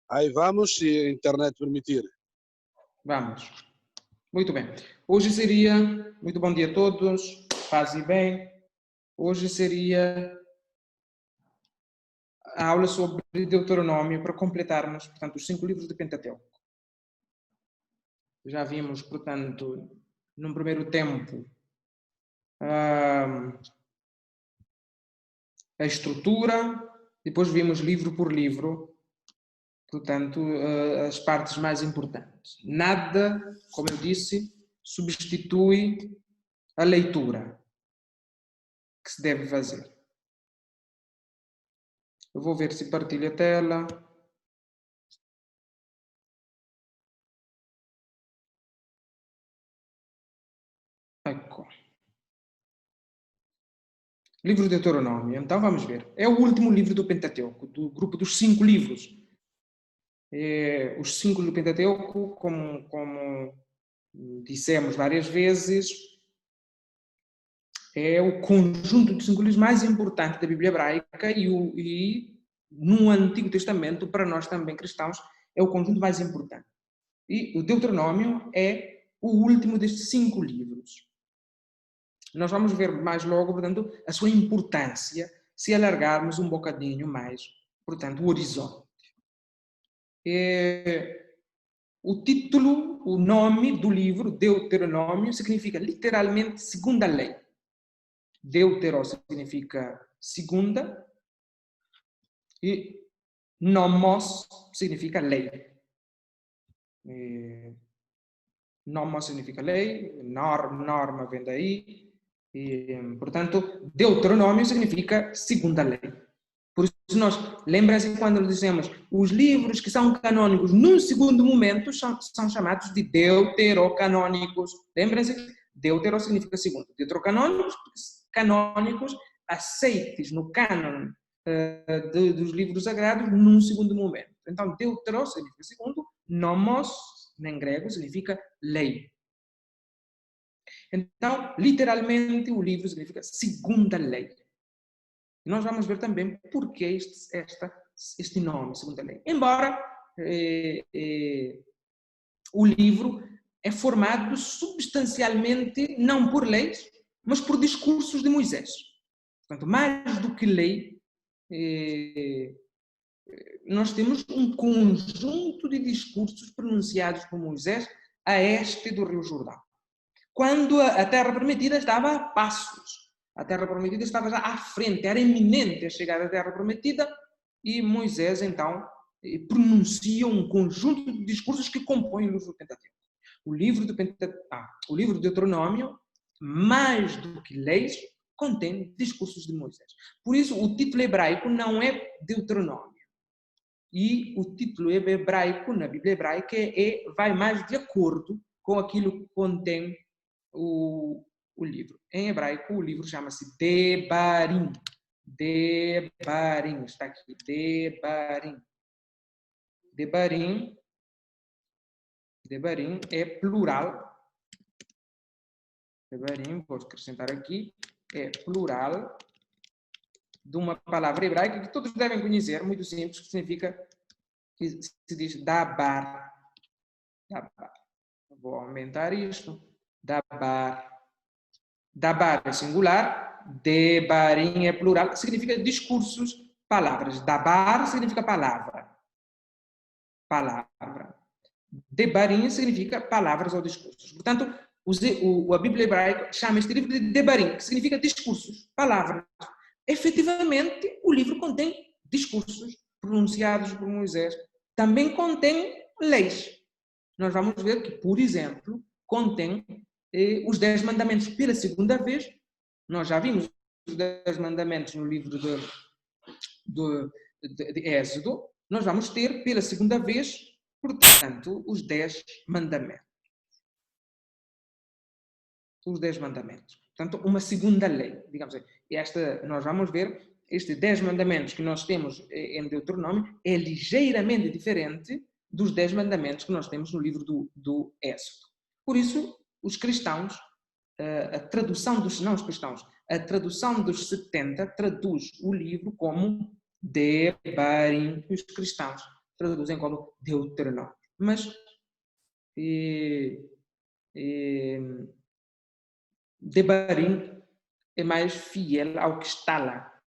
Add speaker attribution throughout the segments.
Speaker 1: Aí vamos, se a internet permitir.
Speaker 2: Vamos. Muito bem. Hoje seria, muito bom dia a todos, paz e bem. Hoje seria a aula sobre Deuteronômio para completarmos, portanto, os 5 livros do Pentateuco. Já vimos, portanto, num primeiro tempo, a estrutura, depois vimos livro por livro, portanto, as partes mais importantes. Nada, como eu disse, substitui a leitura que se deve fazer. Eu vou ver se partilho a tela. Ecco. Livro de Deuteronômio. Então vamos ver. É o último livro do Pentateuco, do grupo dos 5 livros. Os 5 do Pentateuco, como dissemos várias vezes, é o conjunto de 5 livros mais importante da Bíblia hebraica e no Antigo Testamento, para nós também cristãos, é o conjunto mais importante. E o Deuteronômio é o último destes 5 livros. Nós vamos ver mais logo, portanto, a sua importância se alargarmos um bocadinho mais, portanto, o horizonte. O título, o nome do livro, Deuteronômio, significa literalmente segunda lei. Deutero significa segunda e nomos significa lei. Nomos significa lei, norma vem daí. Portanto, Deuteronômio significa segunda lei. Por isso, nós, lembra-se quando dizemos os livros que são canônicos num segundo momento são chamados de deuterocanônicos. Lembra-se? Deutero significa segundo. Deuterocanônicos, aceites no cânon dos livros sagrados num segundo momento. Então, deutero significa segundo, nomos, em grego, significa lei. Então, literalmente, o livro significa segunda lei. E nós vamos ver também por que este nome, segunda lei. Embora o livro é formado substancialmente não por leis, mas por discursos de Moisés. Portanto, mais do que lei, nós temos um conjunto de discursos pronunciados por Moisés a este do Rio Jordão. Quando a Terra Prometida estava a passos. A Terra Prometida estava já à frente, era iminente a chegada à Terra Prometida, e Moisés, então, pronuncia um conjunto de discursos que compõem o livro do Pentateuco. O livro do Deuteronômio, mais do que leis, contém discursos de Moisés. Por isso, o título hebraico não é Deuteronômio. E o título hebraico, na Bíblia hebraica, vai mais de acordo com aquilo que contém o livro. Em hebraico, o livro chama-se Devarim. Devarim, está aqui, Devarim. Devarim é plural. Devarim, vou acrescentar aqui, é plural de uma palavra hebraica que todos devem conhecer, muito simples, que significa, que se diz dabar. Dabar. Vou aumentar isto. Dabar. Dabar é singular, devarim é plural, significa discursos, palavras. Dabar significa palavra. Palavra. Devarim significa palavras ou discursos. Portanto, a Bíblia hebraica chama este livro de Devarim, que significa discursos, palavras. Efetivamente, o livro contém discursos pronunciados por Moisés. Também contém leis. Nós vamos ver que, por exemplo, contém os 10 mandamentos pela segunda vez. Nós já vimos os 10 mandamentos no livro de Êxodo. Nós vamos ter pela segunda vez, portanto, os 10 mandamentos. Os 10 mandamentos. Portanto, uma segunda lei, digamos assim. Nós vamos ver, estes 10 mandamentos que nós temos em Deuteronômio é ligeiramente diferente dos 10 mandamentos que nós temos no livro do Êxodo. Por isso, os cristãos, a tradução dos 70 traduz o livro como Devarim, que os cristãos traduzem como Deuteronômio. Mas Devarim é mais fiel ao que está lá,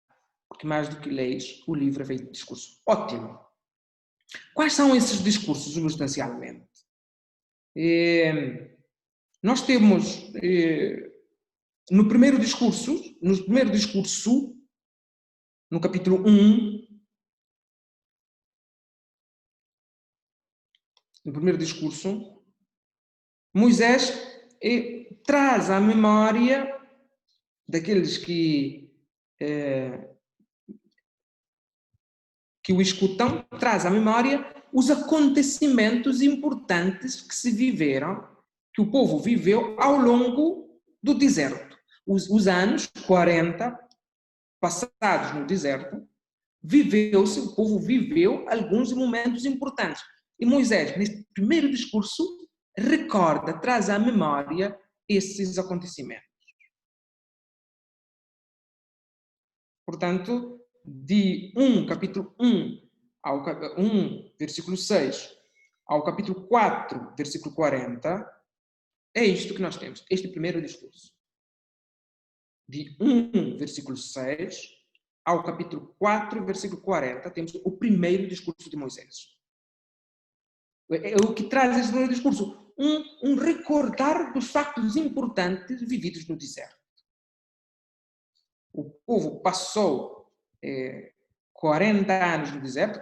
Speaker 2: porque mais do que leis, o livro é feito de discurso. Ótimo. Quais são esses discursos, substancialmente? Nós temos, no primeiro discurso, no capítulo 1, no primeiro discurso, Moisés traz à memória daqueles que o escutam, traz à memória os acontecimentos importantes que se viveram, que o povo viveu ao longo do deserto. Os anos 40 passados no deserto, o povo viveu alguns momentos importantes. E Moisés, neste primeiro discurso, recorda, traz à memória esses acontecimentos. Portanto, de capítulo 1, versículo 6, ao capítulo 4, versículo 40, é isto que nós temos, este primeiro discurso. De versículo 6, ao capítulo 4, versículo 40, temos o primeiro discurso de Moisés. É o que traz esse primeiro discurso, um recordar dos factos importantes vividos no deserto. O povo passou 40 anos no deserto,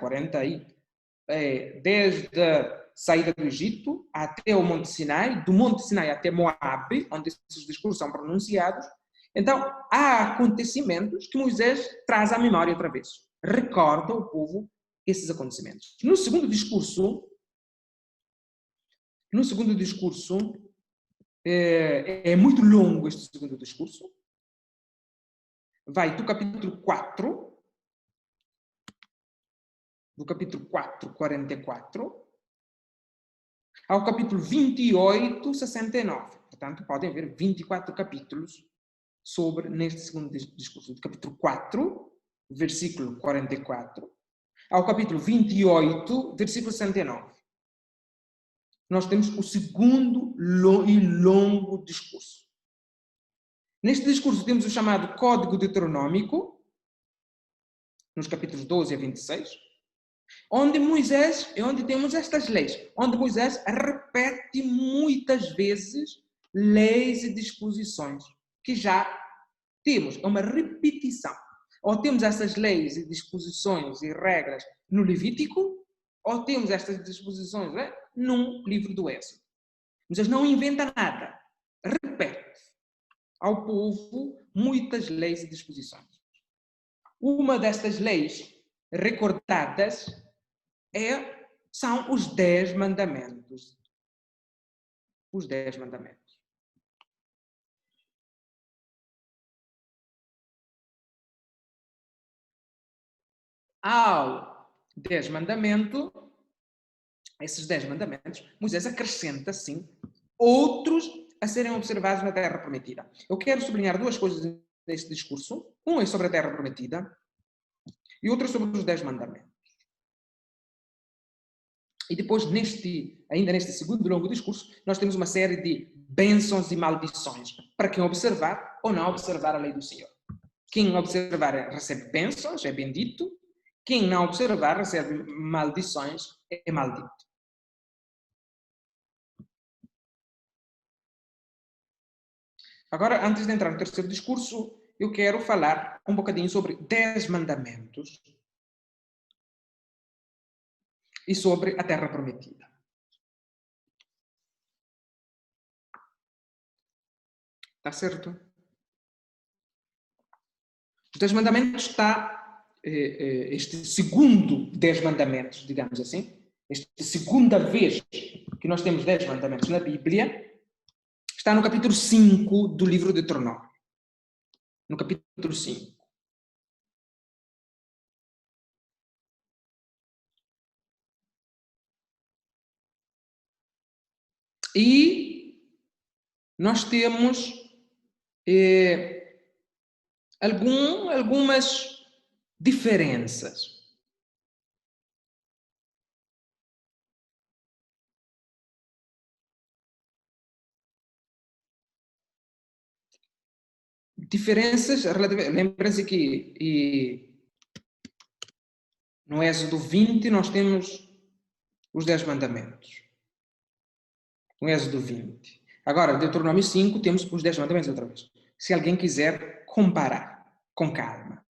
Speaker 2: desde a saída do Egito até o Monte Sinai, do Monte Sinai até Moabe, onde esses discursos são pronunciados. Então, há acontecimentos que Moisés traz à memória outra vez. Recorda o povo esses acontecimentos. No segundo discurso, é muito longo este segundo discurso. Vai do capítulo 4, 44, ao capítulo 28, 69. Portanto, podem haver 24 capítulos neste segundo discurso. Do capítulo 4, versículo 44, ao capítulo 28, versículo 69. Nós temos o segundo e longo discurso. Neste discurso temos o chamado Código Deuteronômico, nos capítulos 12 a 26, onde temos estas leis, onde Moisés repete muitas vezes leis e disposições que já temos, é uma repetição. Ou temos essas leis e disposições e regras no Levítico, ou temos estas disposições num livro do Êxodo. Moisés não inventa nada, repete ao povo muitas leis e disposições. Uma destas leis recordadas são os 10 mandamentos. Os 10 mandamentos. Ao 10 mandamento, esses 10 mandamentos, Moisés acrescenta, sim, outros a serem observados na Terra Prometida. Eu quero sublinhar duas coisas neste discurso. Um é sobre a Terra Prometida e outro sobre os 10 mandamentos. E depois, ainda neste segundo longo discurso, nós temos uma série de bênçãos e maldições para quem observar ou não observar a lei do Senhor. Quem observar recebe bênçãos, é bendito. Quem não observar recebe maldições, é maldito. Agora, antes de entrar no terceiro discurso, eu quero falar um bocadinho sobre 10 mandamentos e sobre a Terra Prometida. Está certo? Os 10 mandamentos está este segundo 10 mandamentos, digamos assim, esta segunda vez que nós temos 10 mandamentos na Bíblia, está no capítulo 5 do livro de Deuteronômio. No capítulo 5. E nós temos algumas diferenças. Diferenças relativas. Lembra-se que no Êxodo 20 nós temos os 10 mandamentos. No Êxodo 20. Agora, Deuteronômio 5, temos os 10 mandamentos outra vez. Se alguém quiser comparar com calma.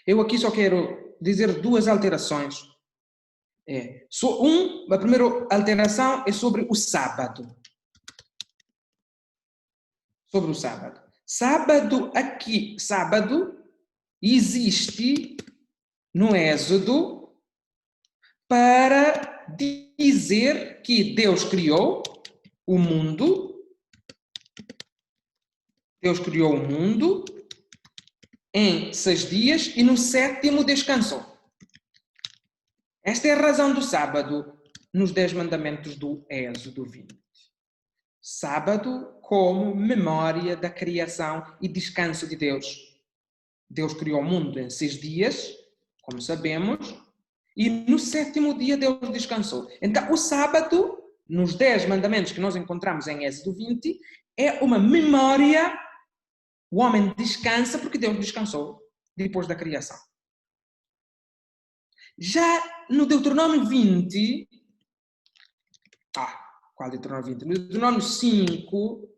Speaker 2: Eu aqui só quero dizer duas alterações. A primeira alteração é sobre o sábado. Sobre o sábado. Sábado existe no Êxodo para dizer que Deus criou o mundo. Deus criou o mundo em 6 dias e no 7º descansou. Esta é a razão do sábado nos 10 mandamentos do Êxodo 20. Sábado como memória da criação e descanso de Deus. Deus criou o mundo em 6 dias, como sabemos, e no 7º dia Deus descansou. Então, o sábado, nos 10 mandamentos que nós encontramos em Êxodo 20, é uma memória. O homem descansa porque Deus descansou depois da criação. Já no Deuteronômio 20, qual Deuteronômio 20? No Deuteronômio 5,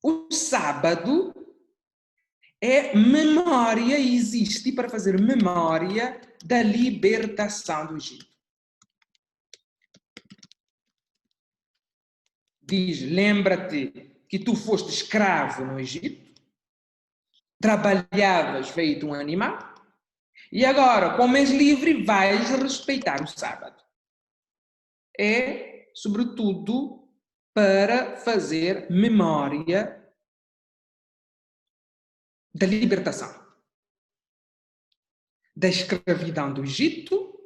Speaker 2: o sábado é memória e existe para fazer memória da libertação do Egito. Diz, lembra-te que tu foste escravo no Egito, trabalhavas feito um animal, e agora, como és livre, vais respeitar o sábado. É, sobretudo, para fazer memória da libertação. Da escravidão do Egito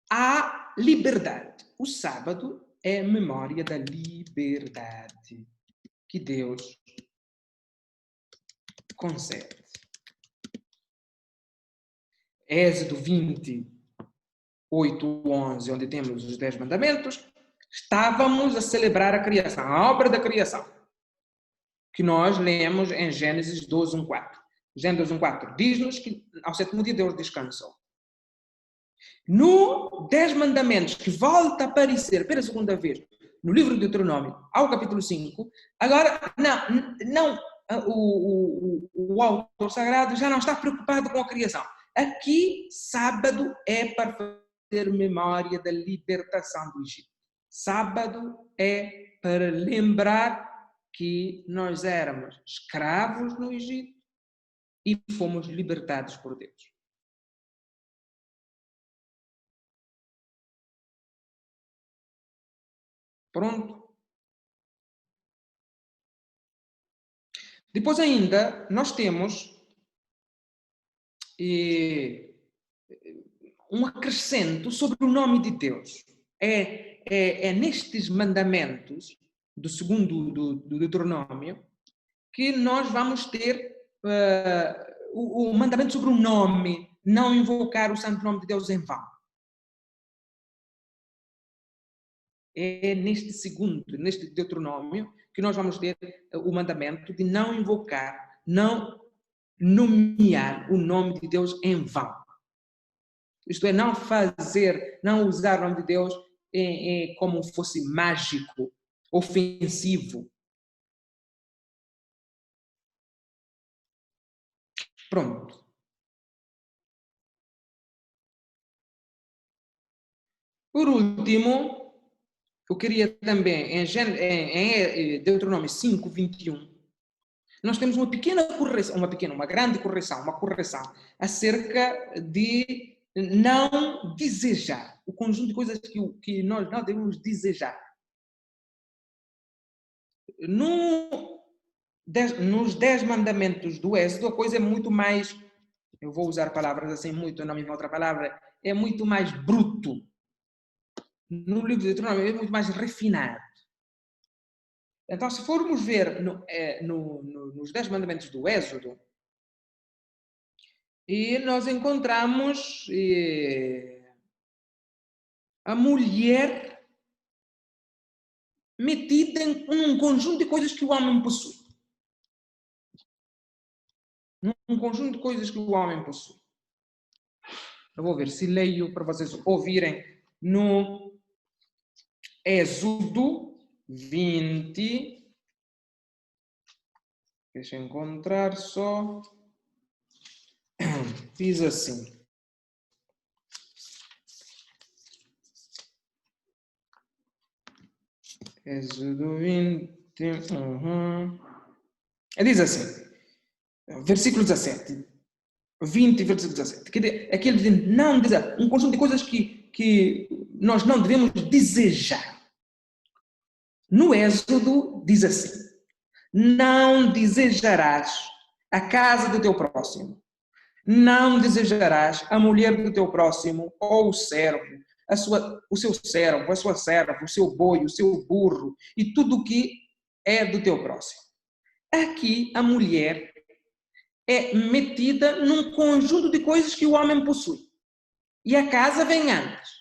Speaker 2: à liberdade. O sábado é memória da liberdade que Deus concede. Êxodo 20, 8, 11, onde temos os 10 mandamentos, estávamos a celebrar a criação, a obra da criação, que nós lemos em Gênesis 12, 1, 4. Gênesis 12, 1, 4 diz-nos que ao 7º dia Deus descansou. No 10 mandamentos, que volta a aparecer pela segunda vez no livro de Deuteronômio, ao capítulo 5, agora, o autor sagrado já não está preocupado com a criação. Aqui, sábado é para fazer memória da libertação do Egito. Sábado é para lembrar que nós éramos escravos no Egito e fomos libertados por Deus. Pronto. Depois ainda, nós temos um acrescento sobre o nome de Deus. É nestes mandamentos do segundo do Deuteronômio que nós vamos ter o mandamento sobre o nome, não invocar o santo nome de Deus em vão. É neste Deuteronômio, que nós vamos ter o mandamento de não invocar, não nomear o nome de Deus em vão. Isto é, não usar o nome de Deus como fosse mágico, ofensivo. Pronto. Por último, eu queria também, em Deuteronômio 5, 21, nós temos uma pequena correção, uma grande correção, uma correção acerca de não desejar, o conjunto de coisas que nós não devemos desejar. Nos 10 mandamentos do Êxodo, a coisa é muito mais, eu vou usar palavras assim, muito, não me outra palavra, é muito mais bruto. No livro de Deuteronômio é muito mais refinado. Então, se formos ver nos 10 mandamentos do Êxodo, E nós encontramos a mulher metida em um conjunto de coisas que o homem possui. Um conjunto de coisas que o homem possui. Eu vou ver se leio para vocês ouvirem no Êxodo 20. Deixa eu encontrar só. Diz assim. Êxodo 20. Diz assim. Versículo 17. 20, versículo 17. Aquele diz, não desejar. Um conjunto de coisas que nós não devemos desejar. No Êxodo diz assim. Não desejarás a casa do teu próximo. Não desejarás a mulher do teu próximo, ou o servo, o seu servo, a sua serva, o seu boi, o seu burro e tudo o que é do teu próximo. Aqui a mulher é metida num conjunto de coisas que o homem possui. E a casa vem antes.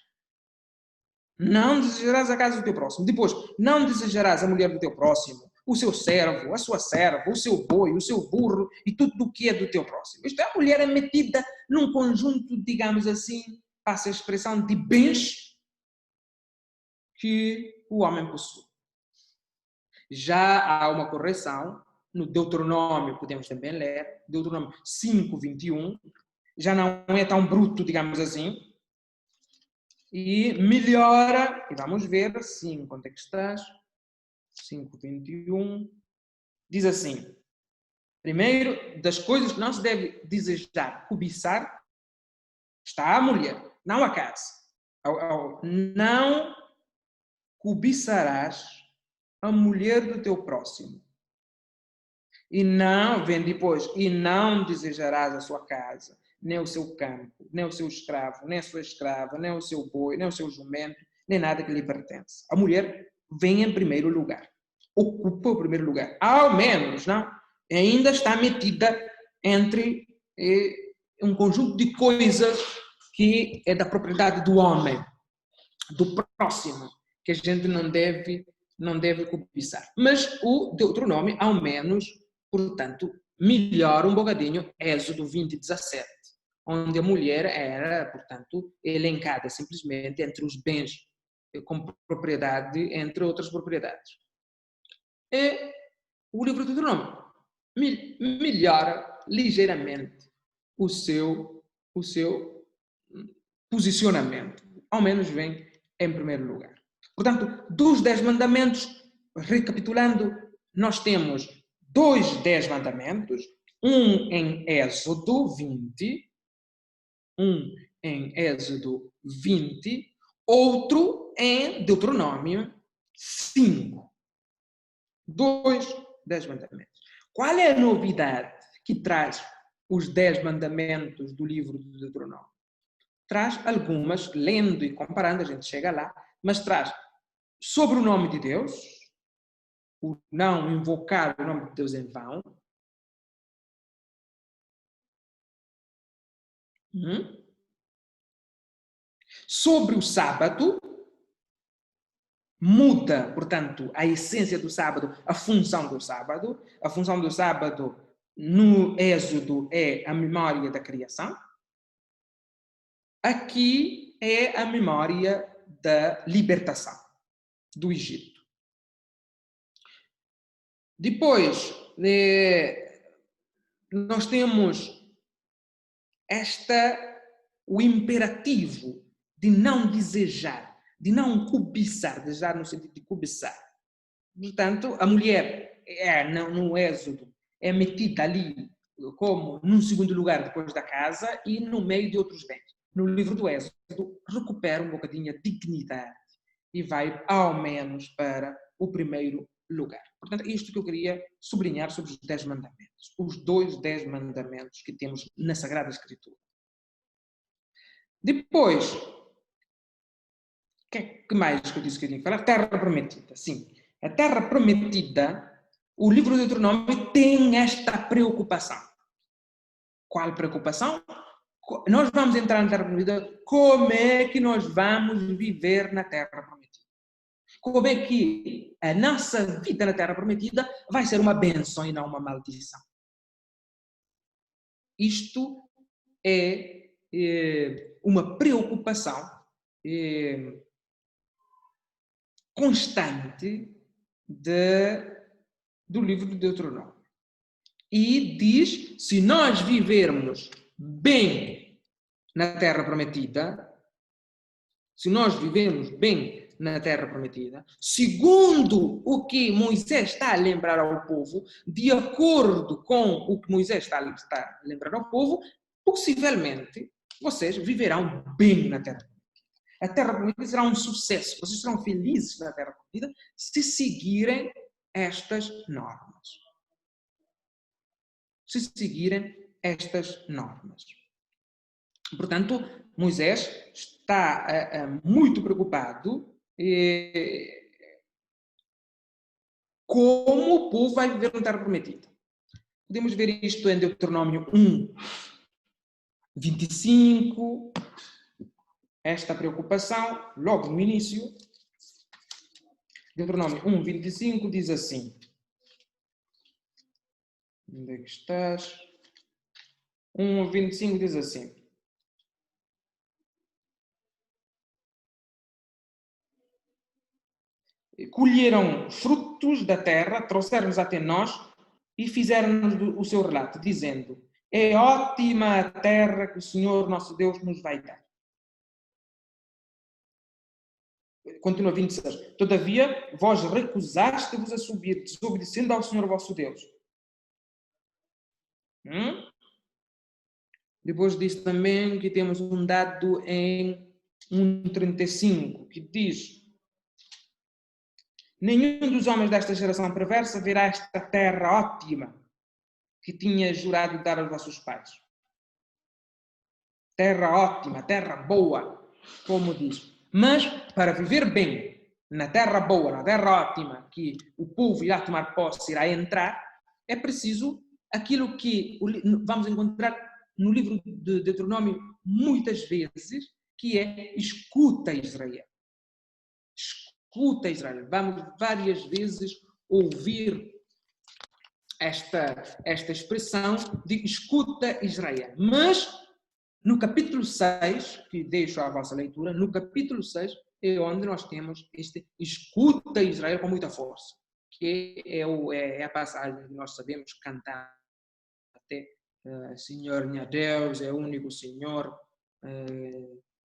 Speaker 2: Não desejarás a casa do teu próximo. Depois, não desejarás a mulher do teu próximo, o seu servo, a sua serva, o seu boi, o seu burro e tudo o que é do teu próximo. Isto é, a mulher é metida num conjunto, digamos assim, passa a expressão de bens que o homem possui. Já há uma correção, no Deuteronômio, podemos também ler, Deuteronômio 5, 21, já não é tão bruto, digamos assim, e melhora, e vamos ver, sim, quanto é que estás? 5:21, diz assim, primeiro, das coisas que não se deve desejar, cobiçar, está a mulher, não a casa. Não cobiçarás a mulher do teu próximo. E não, vem depois, e não desejarás a sua casa, nem o seu campo, nem o seu escravo, nem a sua escrava, nem o seu boi, nem o seu jumento, nem nada que lhe pertence. A mulher vem em primeiro lugar. Ocupa o primeiro lugar. Ao menos, não? Ainda está metida entre um conjunto de coisas que é da propriedade do homem, do próximo, que a gente não deve cobiçar. Mas o Deuteronômio, ao menos, portanto, melhora um bocadinho Êxodo 20:17, onde a mulher era, portanto, elencada simplesmente entre os bens com propriedade, entre outras propriedades. E o livro do Deuteronômio melhora ligeiramente o seu posicionamento. Ao menos vem em primeiro lugar. Portanto, dos 10 mandamentos, recapitulando, nós temos 2 10 mandamentos, um em Êxodo 20, outro em Deuteronômio 5. 2 10 mandamentos. Qual é a novidade que traz os 10 mandamentos do livro do Deuteronômio? Traz algumas, lendo e comparando, a gente chega lá, mas traz sobre o nome de Deus, o não invocar o nome de Deus em vão, sobre o sábado, muda, portanto, a essência do sábado, a função do sábado. A função do sábado no Êxodo é a memória da criação. Aqui é a memória da libertação do Egito. Depois, nós temos o imperativo de não desejar, de não cobiçar, desejar no sentido de cobiçar. Portanto, a mulher no Êxodo é metida ali como num segundo lugar depois da casa e no meio de outros bens. No livro do Êxodo recupera um bocadinho a dignidade e vai ao menos para o primeiro lugar. Portanto, é isto que eu queria sublinhar sobre os 10 mandamentos. Os 2 10 mandamentos que temos na Sagrada Escritura. Depois, o que mais que eu disse que eu tinha que falar? Terra prometida, sim. A terra prometida, o livro do Deuteronômio tem esta preocupação. Qual preocupação? Nós vamos entrar na Terra Prometida, como é que nós vamos viver na Terra Prometida? Como é que a nossa vida na Terra Prometida vai ser uma bênção e não uma maldição? Isto é uma preocupação constante do livro de Deuteronômio. E diz, se nós vivermos bem na Terra Prometida, se nós vivemos bem na Terra Prometida, segundo o que Moisés está a lembrar ao povo, de acordo com o que Moisés está a lembrar ao povo, possivelmente vocês viverão bem na Terra Prometida. A Terra Prometida será um sucesso, vocês serão felizes na Terra Prometida se seguirem estas normas. Se seguirem estas normas. Portanto, Moisés está muito preocupado como o povo vai viver na Terra Prometida. Podemos ver isto em Deuteronômio 1, 25, esta preocupação, logo no início. Deuteronômio 1, 25 diz assim. Onde é que estás? 1, 25 diz assim. Colheram frutos da terra, trouxeram-nos até nós e fizeram-nos o seu relato, dizendo: é ótima a terra que o Senhor nosso Deus nos vai dar. Continua 26. Todavia, vós recusastes-vos a subir, desobedecendo ao Senhor vosso Deus. Depois diz também que temos um dado em 1,35, que diz: nenhum dos homens desta geração perversa verá esta terra ótima que tinha jurado dar aos vossos pais. Terra ótima, terra boa, como diz. Mas para viver bem na terra boa, na terra ótima, que o povo irá tomar posse, irá entrar, é preciso aquilo que vamos encontrar no livro de Deuteronômio muitas vezes, que é escuta Israel. Escuta Israel. Vamos várias vezes ouvir esta expressão de escuta Israel. Mas no capítulo 6, que deixo à vossa leitura, no capítulo 6 é onde nós temos este escuta Israel com muita força, que é a passagem que nós sabemos cantar até Senhor minha Deus, é o único Senhor,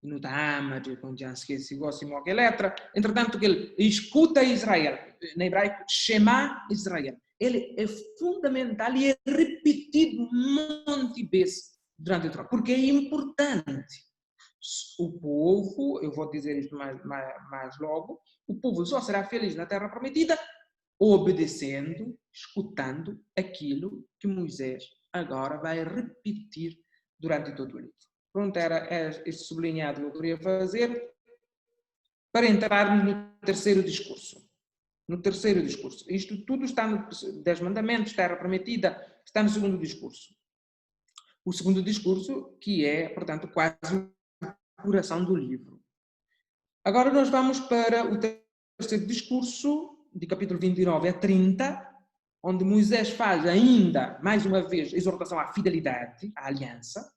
Speaker 2: não te ama, com se gosta de qualquer letra. Entretanto, que ele escuta Israel, na hebraico, Shema Israel. Ele é fundamental e é repetido um monte de vezes durante o trabalho, porque é importante. O povo, eu vou dizer isto mais logo, o povo só será feliz na Terra Prometida obedecendo, escutando aquilo que Moisés agora vai repetir durante todo o livro. Pronto, era este sublinhado que eu queria fazer para entrarmos no terceiro discurso. No terceiro discurso. Isto tudo está no 10 Mandamentos, Terra Prometida, está no segundo discurso. O segundo discurso, que é, portanto, quase o coração do livro. Agora nós vamos para o terceiro discurso, de capítulo 29 a 30, onde Moisés faz ainda, mais uma vez, exortação à fidelidade, à aliança,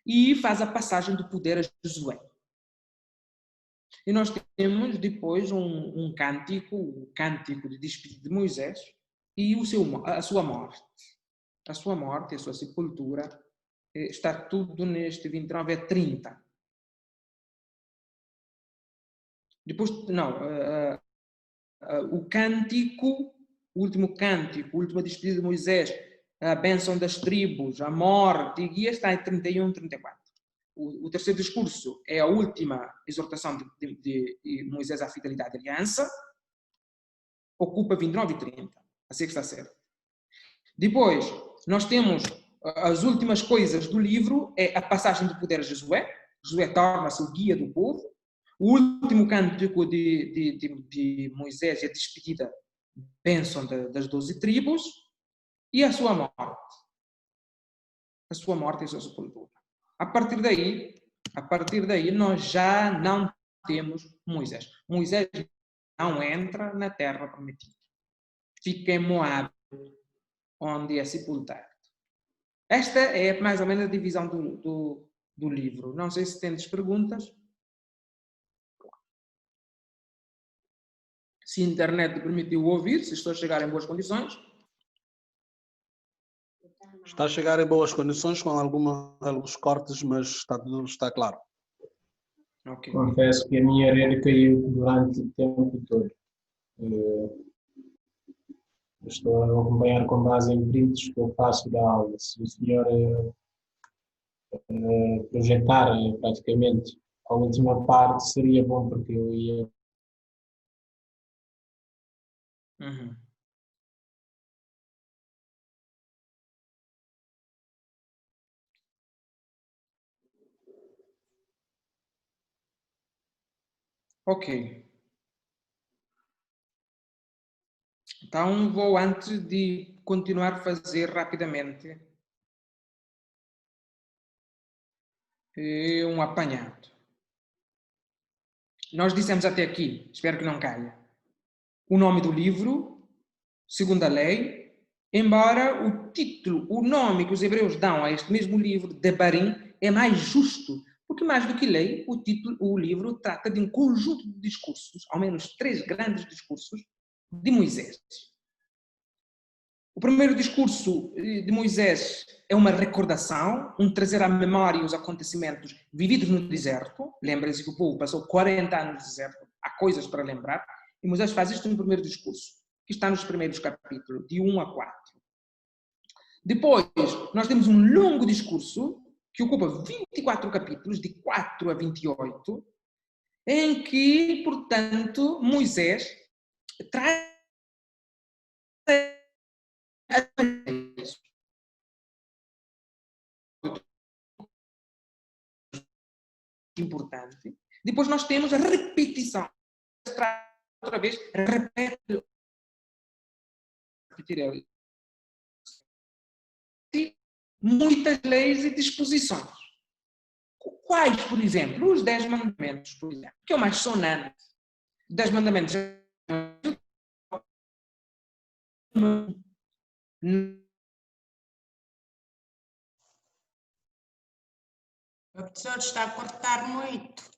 Speaker 2: e faz a passagem do poder a Josué. E nós temos depois um cântico, o cântico de despedida de Moisés, e a sua morte. A sua morte, a sua sepultura, está tudo neste 29 a 30. Depois, o cântico, o último cântico, a última despedida de Moisés, a bênção das tribos, a morte e guia, está em 31 e 34. O terceiro discurso é a última exortação de Moisés à fidelidade e aliança, ocupa 29 e 30, assim que está certo. Depois, nós temos as últimas coisas do livro, é a passagem do poder a Josué. Josué torna-se o guia do povo. O último cântico de Moisés é a despedida, bênção das 12 tribos, e a sua morte. a sua morte e a sua sepultura. A partir daí nós já não temos Moisés. Moisés não entra na terra prometida. Fica em Moab, onde é sepultado. Esta é mais ou menos a divisão do livro. Não sei se tendes perguntas. Se a internet permitiu ouvir, se estou a chegar em boas condições.
Speaker 1: Está a chegar em boas condições, com alguns cortes, mas está claro.
Speaker 2: Okay.
Speaker 3: Confesso que a minha rede caiu durante o tempo todo. Estou a acompanhar com base em prints que eu faço da aula. Se o senhor projetar praticamente a última parte, seria bom, porque eu ia...
Speaker 2: Uhum. Ok. Então vou, antes de continuar a fazer rapidamente, um apanhado. Nós dissemos até aqui, espero que não caia, o nome do livro, segundo a lei, embora o título, o nome que os hebreus dão a este mesmo livro, Devarim, é mais justo, porque mais do que lei, o livro trata de um conjunto de discursos, ao menos 3 grandes discursos, de Moisés. O primeiro discurso de Moisés é uma recordação, um trazer à memória os acontecimentos vividos no deserto. Lembrem-se que o povo passou 40 anos no deserto, há coisas para lembrar, e Moisés faz isto no primeiro discurso, que está nos primeiros capítulos, de 1 a 4. Depois, nós temos um longo discurso, que ocupa 24 capítulos, de 4 a 28, em que, portanto, Moisés traz importante. Depois nós temos a repetição. Outra vez, repete. Muitas leis e disposições. Quais, por exemplo? Os 10 mandamentos, por exemplo, que é o mais sonante. 10 mandamentos.
Speaker 4: O professor está a cortar muito.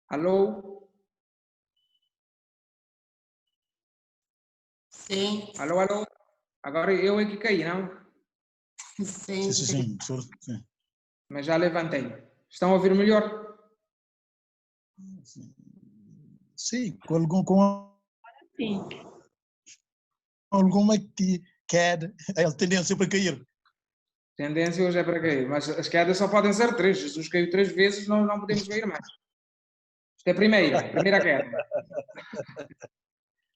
Speaker 2: Alô?
Speaker 4: Sim.
Speaker 2: Alô, alô? Agora eu é que caí, não?
Speaker 4: Sim.
Speaker 5: Sim, professor. Sim.
Speaker 2: Mas já levantei. Estão a ouvir melhor?
Speaker 5: Sim, com
Speaker 4: Sim.
Speaker 5: alguma queda, a tendência para cair.
Speaker 2: Tendência hoje é para cair, mas as quedas só podem ser 3. Jesus caiu 3 vezes, nós não podemos cair mais. Isto é a primeira queda.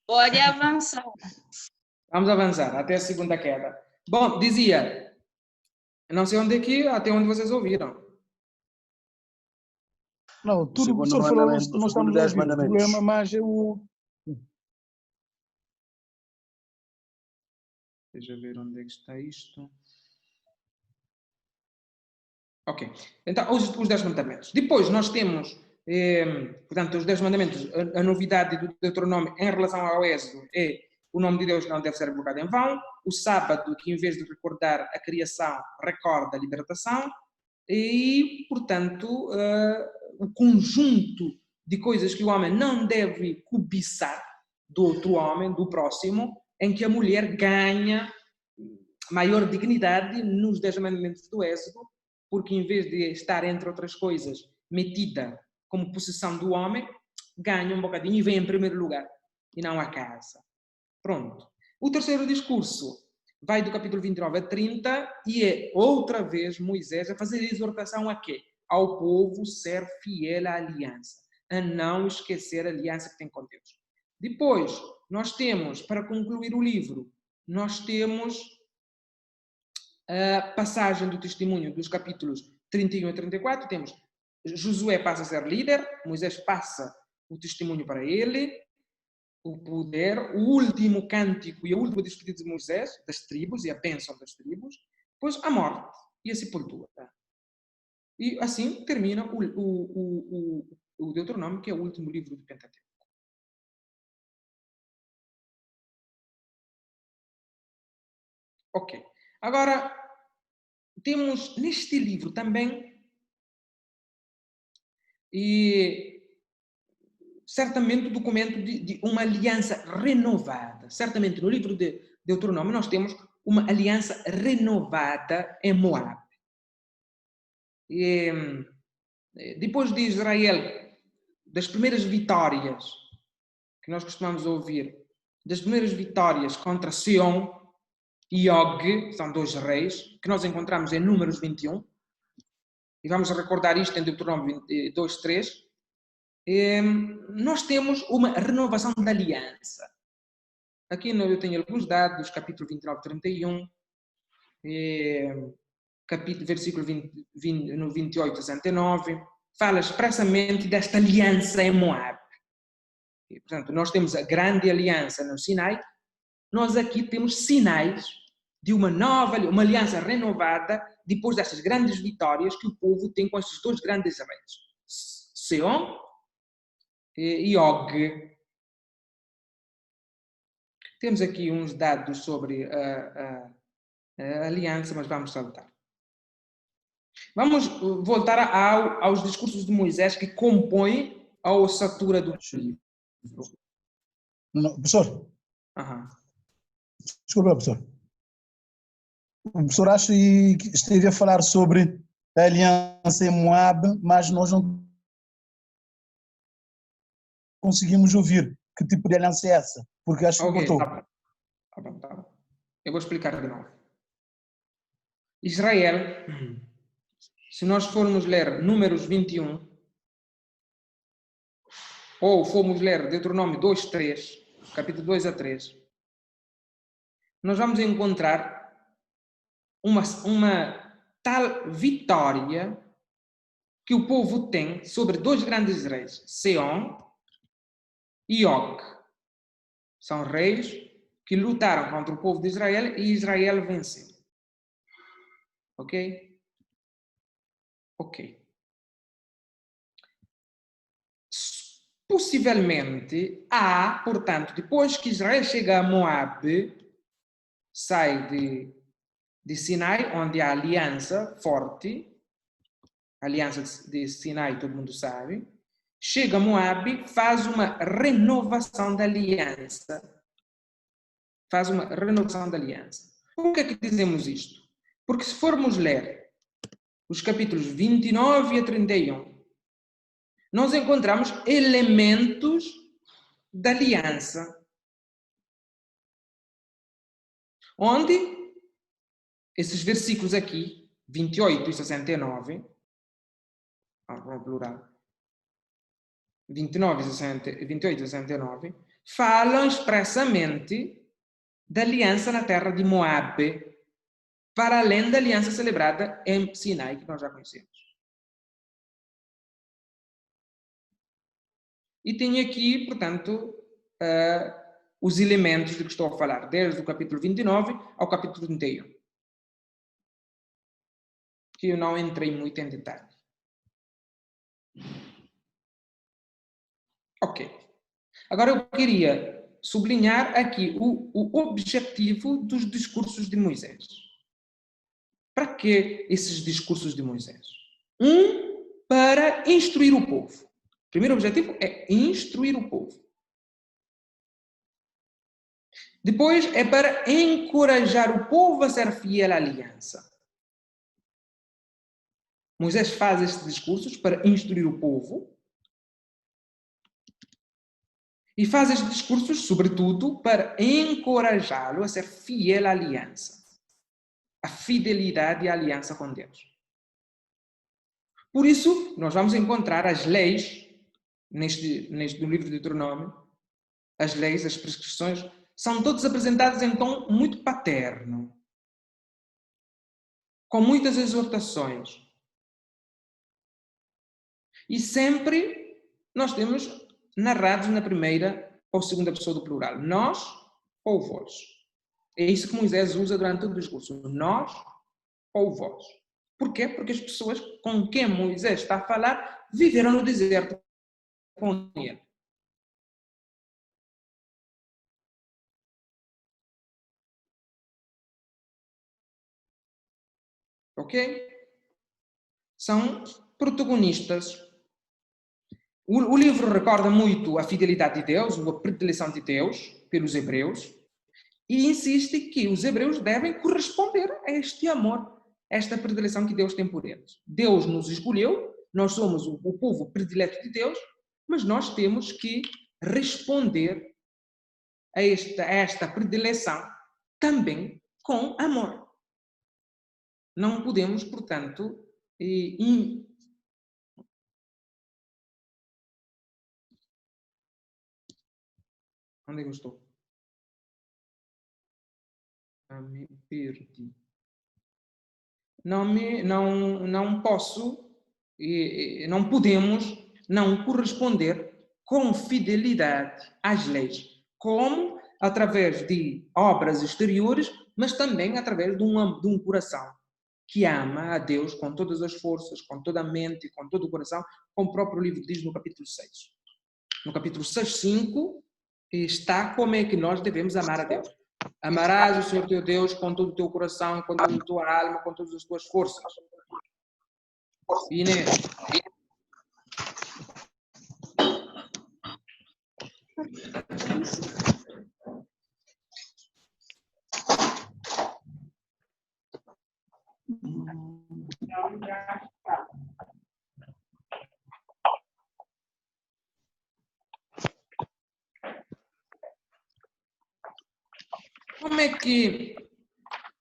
Speaker 4: Pode avançar.
Speaker 2: Vamos avançar até a segunda queda. Bom, dizia, não sei onde é que, até onde vocês ouviram.
Speaker 5: Não, tudo o que o professor falou, nós estamos a ouvir. O problema mais é o...
Speaker 2: Deixa eu ver onde é que está isto. Ok. Então, os 10 mandamentos. Depois nós temos, portanto, os 10 mandamentos. A novidade do Deuteronômio em relação ao Êxodo é o nome de Deus não deve ser invocado em vão. O sábado, que em vez de recordar a criação, recorda a libertação. E, portanto, o conjunto de coisas que o homem não deve cobiçar do outro homem, do próximo, em que a mulher ganha maior dignidade nos 10 mandamentos do Êxodo, porque em vez de estar, entre outras coisas, metida como possessão do homem, ganha um bocadinho e vem em primeiro lugar, e não a casa. Pronto. O terceiro discurso vai do capítulo 29 a 30 e é outra vez Moisés a fazer exortação a quê? Ao povo ser fiel à aliança, a não esquecer a aliança que tem com Deus. Depois, nós temos, para concluir o livro, nós temos a passagem do testemunho dos capítulos 31 e 34. Temos Josué passa a ser líder, Moisés passa o testemunho para ele, o poder, o último cântico e a última despedida de Moisés, das tribos, e a bênção das tribos, depois a morte e a sepultura. E assim termina o Deuteronômio, que é o último livro do Pentateuco. Ok. Agora, temos neste livro também, e certamente o documento de uma aliança renovada. Certamente no livro de Deuteronômio nós temos uma aliança renovada em Moab. E, depois de Israel, das primeiras vitórias que nós costumamos ouvir, das primeiras vitórias contra Seom e Og, são dois reis, que nós encontramos em Números 21, e vamos recordar isto em Deuteronômio 2:3, nós temos uma renovação da aliança. Aqui eu tenho alguns dados, capítulo 29, 31, versículo 28 a 69, fala expressamente desta aliança em Moab. E, portanto, nós temos a grande aliança no Sinai, nós aqui temos sinais de uma aliança renovada depois dessas grandes vitórias que o povo tem com esses dois grandes reis, Seom e Og. Temos aqui uns dados sobre a aliança, mas vamos saltar. Vamos voltar aos discursos de Moisés que compõem a ossatura do livro.
Speaker 5: Não, professor. Desculpa, professor. O professor acha que esteve a falar sobre a aliança em Moab, mas nós não conseguimos ouvir que tipo de aliança é essa, porque acho que cortou.
Speaker 2: Tá bom. Eu vou explicar de novo. Israel, se nós formos ler Números 21, ou formos ler Deuteronômio 2:3, capítulo 2 a 3, nós vamos encontrar uma tal vitória que o povo tem sobre dois grandes reis, Seom e Og. São reis que lutaram contra o povo de Israel e Israel venceu. Ok? Ok. Possivelmente portanto, depois que Israel chega a Moab, sai de Sinai, onde há aliança forte, aliança de Sinai, todo mundo sabe, chega a Moab, faz uma renovação da aliança. Por que é que dizemos isto? Porque se formos ler os capítulos 29 a 31, nós encontramos elementos da aliança. Onde esses versículos aqui, 28 e 69, no plural, 28 e 69, falam expressamente da aliança na terra de Moab, para além da aliança celebrada em Sinai, que nós já conhecemos. E tem aqui, portanto, os elementos de que estou a falar, desde o capítulo 29 ao capítulo 31. Que eu não entrei muito em detalhe. Ok. Agora eu queria sublinhar aqui o objetivo dos discursos de Moisés. Para que esses discursos de Moisés? Para instruir o povo. O primeiro objetivo é instruir o povo. Depois é para encorajar o povo a ser fiel à aliança. Moisés faz estes discursos para instruir o povo e faz estes discursos, sobretudo, para encorajá-lo a ser fiel à aliança, a fidelidade e a aliança com Deus. Por isso, nós vamos encontrar as leis no livro de Deuteronômio as leis, as prescrições, são todas apresentadas em tom muito paterno, com muitas exortações. E sempre nós temos narrados na primeira ou segunda pessoa do plural. Nós ou vós. É isso que Moisés usa durante todo o discurso. Nós ou vós. Porquê? Porque as pessoas com quem Moisés está a falar viveram no deserto com ele. Ok? São protagonistas. O livro recorda muito a fidelidade de Deus, a predileção de Deus pelos hebreus, e insiste que os hebreus devem corresponder a este amor, a esta predileção que Deus tem por eles. Deus nos escolheu, nós somos o povo predileto de Deus, mas nós temos que responder a esta predileção também com amor. Não podemos, portanto, onde é que eu estou? Me perdi. Não posso e não podemos não corresponder com fidelidade às leis, como através de obras exteriores, mas também através de um coração que ama a Deus com todas as forças, com toda a mente, com todo o coração, como o próprio livro diz no capítulo 6. No capítulo 6:5 está como é que nós devemos amar a Deus. Amarás o Senhor teu Deus com todo o teu coração, com toda a tua alma, com todas as tuas forças. Inês.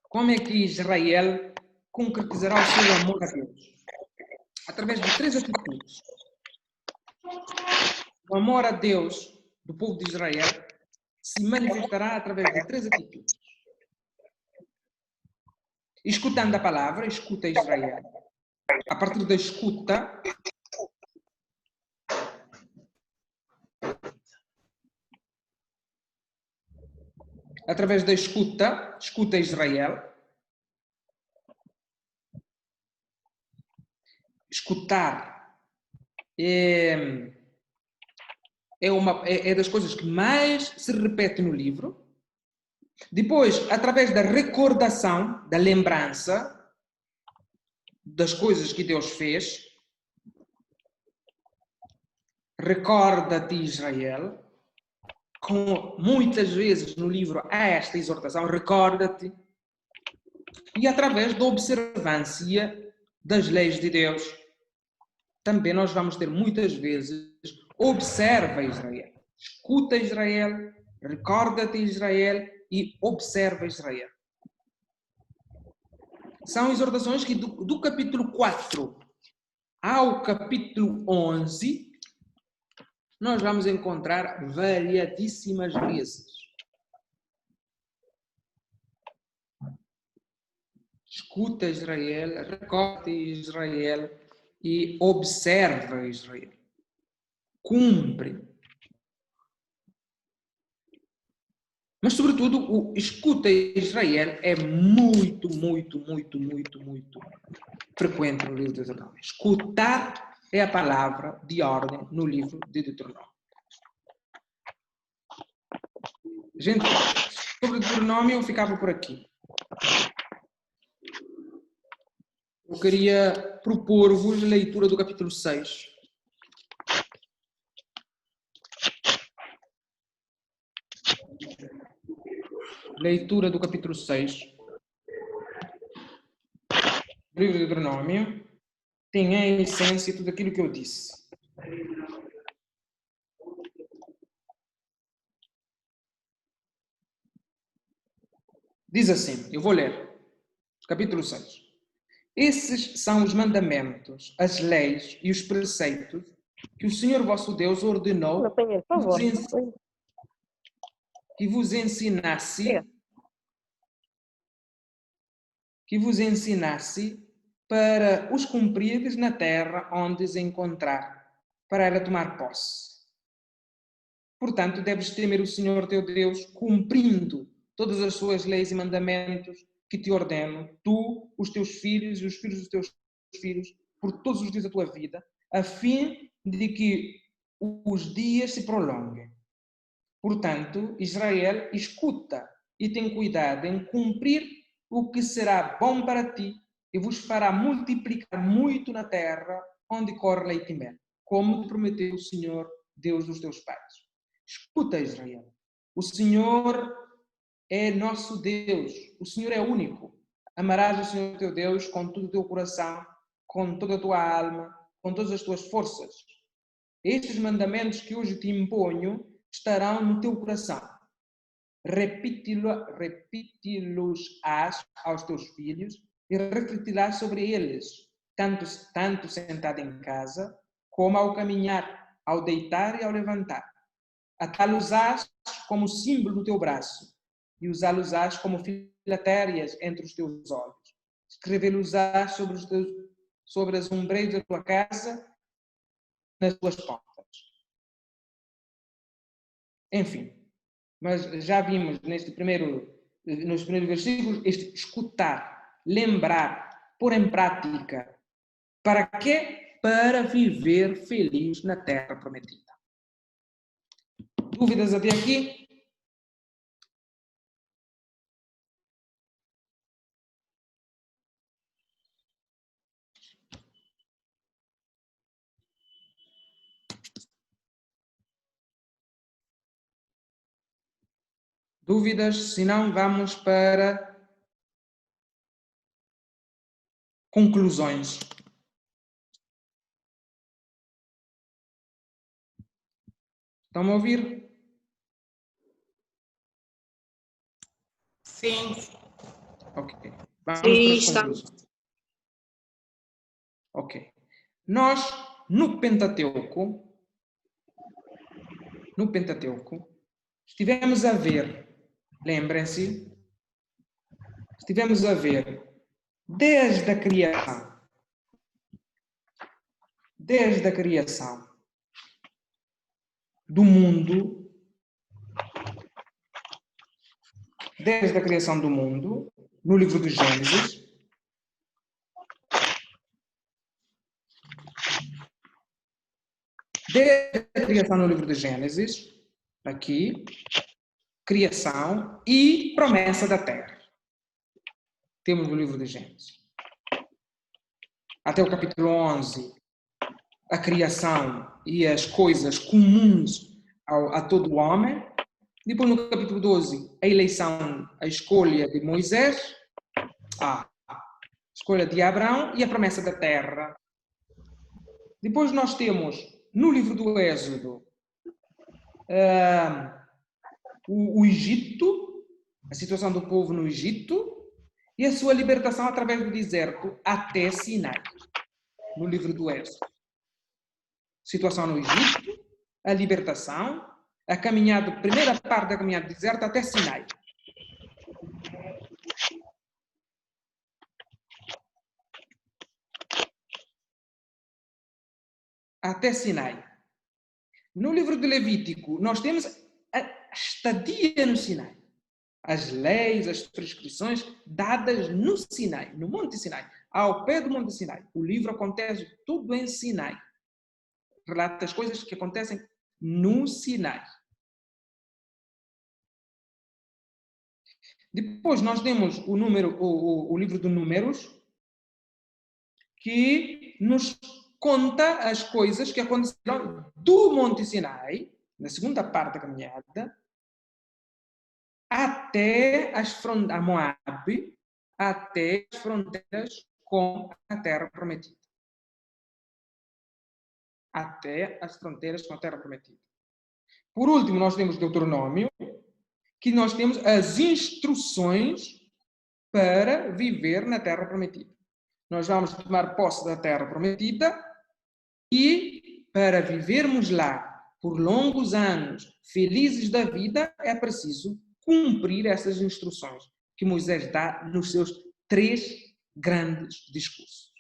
Speaker 2: Como é que Israel concretizará o seu amor a Deus? Através de 3 atitudes. O amor a Deus do povo de Israel se manifestará através de 3 atitudes. Escutando a palavra, escuta Israel. A partir da escuta, através da escuta, escuta Israel. Escutar é das coisas que mais se repete no livro. Depois, através da recordação, da lembrança das coisas que Deus fez. Recorda-te, Israel. Com, muitas vezes no livro há esta exortação, recorda-te. E através da observância das leis de Deus, também nós vamos ter muitas vezes, observa Israel. Escuta Israel, recorda-te Israel e observa Israel. São exortações que do capítulo 4 ao capítulo 11, nós vamos encontrar variadíssimas vezes. Escuta Israel, recorda Israel e observa Israel. Cumpre. Mas, sobretudo, o escuta Israel é muito frequente no livro de Deuteronômio. Escutar é a palavra de ordem no livro de Deuteronômio. Gente, sobre Deuteronômio eu ficava por aqui. Eu queria propor-vos a leitura do capítulo 6. Leitura do capítulo 6. O livro de Deuteronômio tem em essência tudo aquilo que eu disse. Diz assim, eu vou ler. Capítulo 6. Esses são os mandamentos, as leis e os preceitos que o Senhor vosso Deus ordenou. que vos ensinasse para os cumprides na terra onde se encontrar, para ela tomar posse. Portanto, deves temer o Senhor teu Deus, cumprindo todas as suas leis e mandamentos que te ordeno, tu, os teus filhos e os filhos dos teus filhos, por todos os dias da tua vida, a fim de que os dias se prolonguem. Portanto, Israel, escuta e tem cuidado em cumprir o que será bom para ti e vos fará multiplicar muito na terra onde corre leite e mel, como te prometeu o Senhor, Deus dos teus pais. Escuta, Israel, o Senhor é nosso Deus, o Senhor é único. Amarás o Senhor teu Deus com todo o teu coração, com toda a tua alma, com todas as tuas forças. Estes mandamentos que hoje te imponho estarão no teu coração. Repeti-los-ás aos teus filhos e refletirás sobre eles, tanto sentado em casa, como ao caminhar, ao deitar e ao levantar. Atá-los-ás como símbolo no teu braço e usá-los-ás como filatérias entre os teus olhos. Escrevê-los-ás sobre as ombreiras da tua casa, nas tuas portas. Enfim, mas já vimos nos primeiros versículos este escutar, lembrar, pôr em prática. Para quê? Para viver feliz na terra prometida. Dúvidas até aqui? Dúvidas? Se não, vamos para conclusões. Estão a ouvir?
Speaker 4: Sim.
Speaker 2: Ok. Vamos
Speaker 6: Sim,
Speaker 2: para as conclusões. Ok. Nós, no Pentateuco, estivemos a ver, lembrem-se, estivemos a ver desde a criação do mundo, no livro de Gênesis, desde a criação no livro de Gênesis, aqui, criação e promessa da terra. Temos no livro de Gênesis. Até o capítulo 11, a criação e as coisas comuns a todo o homem. Depois, no capítulo 12, a eleição, a escolha de Moisés, a escolha de Abraão e a promessa da terra. Depois nós temos, no livro do Êxodo, o Egito, a situação do povo no Egito e a sua libertação através do deserto até Sinai, no livro do Êxodo. Situação no Egito, a libertação, a caminhada, primeira parte da caminhada do deserto até Sinai. Até Sinai. No livro de Levítico, nós temos a estadia no Sinai. As leis, as prescrições dadas no Sinai, no Monte Sinai, ao pé do Monte Sinai. O livro acontece tudo em Sinai. Relata as coisas que acontecem no Sinai. Depois nós temos o livro de Números, que nos conta as coisas que aconteceram do Monte Sinai, na segunda parte da caminhada, até a Moabe, até as fronteiras com a terra prometida. Até as fronteiras com a terra prometida. Por último, nós temos Deuteronômio, que nós temos as instruções para viver na terra prometida. Nós vamos tomar posse da terra prometida e, para vivermos lá por longos anos felizes da vida, é preciso cumprir essas instruções que Moisés dá nos seus 3 grandes discursos.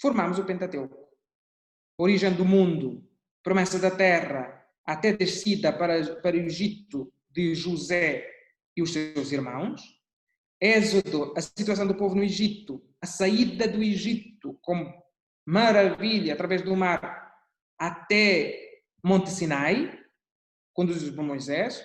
Speaker 2: Formamos o Pentateuco. Origem do mundo, promessa da terra, até descida para o Egito de José e os seus irmãos. Êxodo, a situação do povo no Egito, a saída do Egito como maravilha através do mar até Monte Sinai, conduzido por Moisés.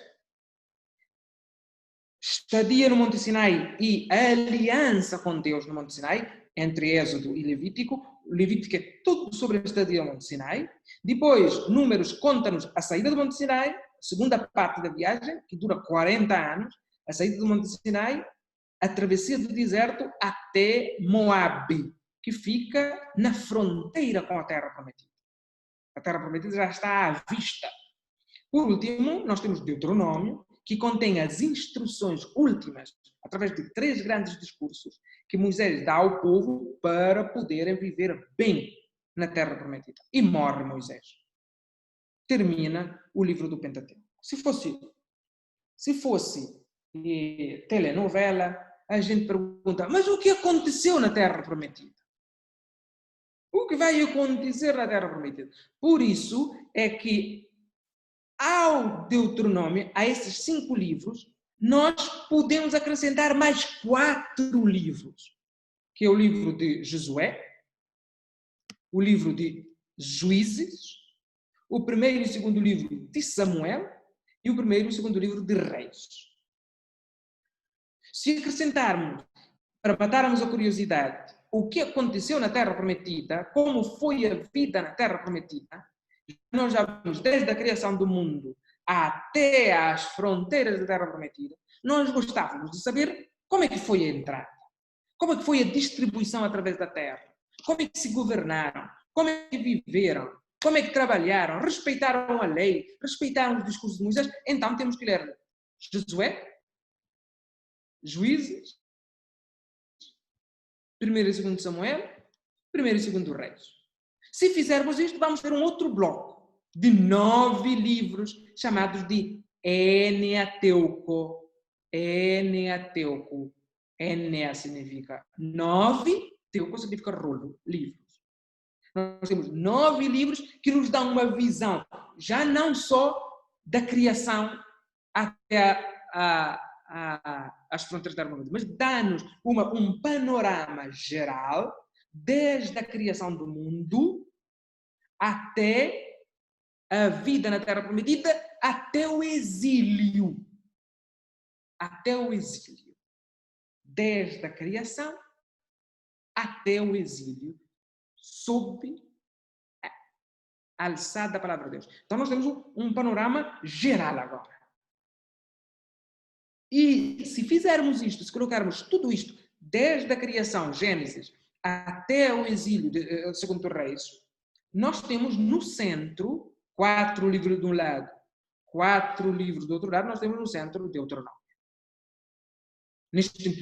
Speaker 2: Estadia no Monte Sinai e a aliança com Deus no Monte Sinai, entre Êxodo e Levítico. Levítico é tudo sobre a estadia no Monte Sinai. Depois, Números conta-nos a saída do Monte Sinai, segunda parte da viagem, que dura 40 anos, a saída do Monte Sinai, a travessia do deserto até Moabe, que fica na fronteira com a Terra Prometida. A Terra Prometida já está à vista. Por último, nós temos Deuteronômio, que contém as instruções últimas, através de 3 grandes discursos, que Moisés dá ao povo para poderem viver bem na Terra Prometida. E morre Moisés. Termina o livro do Pentateuco. Se fosse telenovela, a gente pergunta, mas o que aconteceu na Terra Prometida? O que vai acontecer na Terra Prometida? Por isso é que ao Deuteronômio, a esses 5 livros, nós podemos acrescentar mais 4 livros, que é o livro de Josué, o livro de Juízes, o primeiro e o segundo livro de Samuel e o primeiro e o segundo livro de Reis. Se acrescentarmos, para matarmos a curiosidade, o que aconteceu na Terra Prometida, como foi a vida na Terra Prometida, nós já vimos desde a criação do mundo até às fronteiras da Terra Prometida, nós gostávamos de saber como é que foi a entrada, como é que foi a distribuição através da terra, como é que se governaram, como é que viveram, como é que trabalharam, respeitaram a lei, respeitaram os discursos de Moisés. Então temos que ler Josué, Juízes, 1º e 2º Samuel, 1º e 2º Reis. Se fizermos isto, vamos ter um outro bloco de 9 livros chamados de Enneateuco. Enneateuco. Ennea significa 9, teuco significa rolo, livros. Nós temos 9 livros que nos dão uma visão, já não só da criação até as fronteiras da Terra, mas dá-nos um panorama geral, desde a criação do mundo até a vida na Terra Prometida, até o exílio. Até o exílio. Desde a criação até o exílio, sob a alçada da palavra de Deus. Então nós temos um panorama geral agora. E se fizermos isto, se colocarmos tudo isto, desde a criação, Gênesis, até o exílio, segundo Reis, nós temos no centro 4 livros de um lado, 4 livros do outro lado, nós temos no centro Deuteronômio.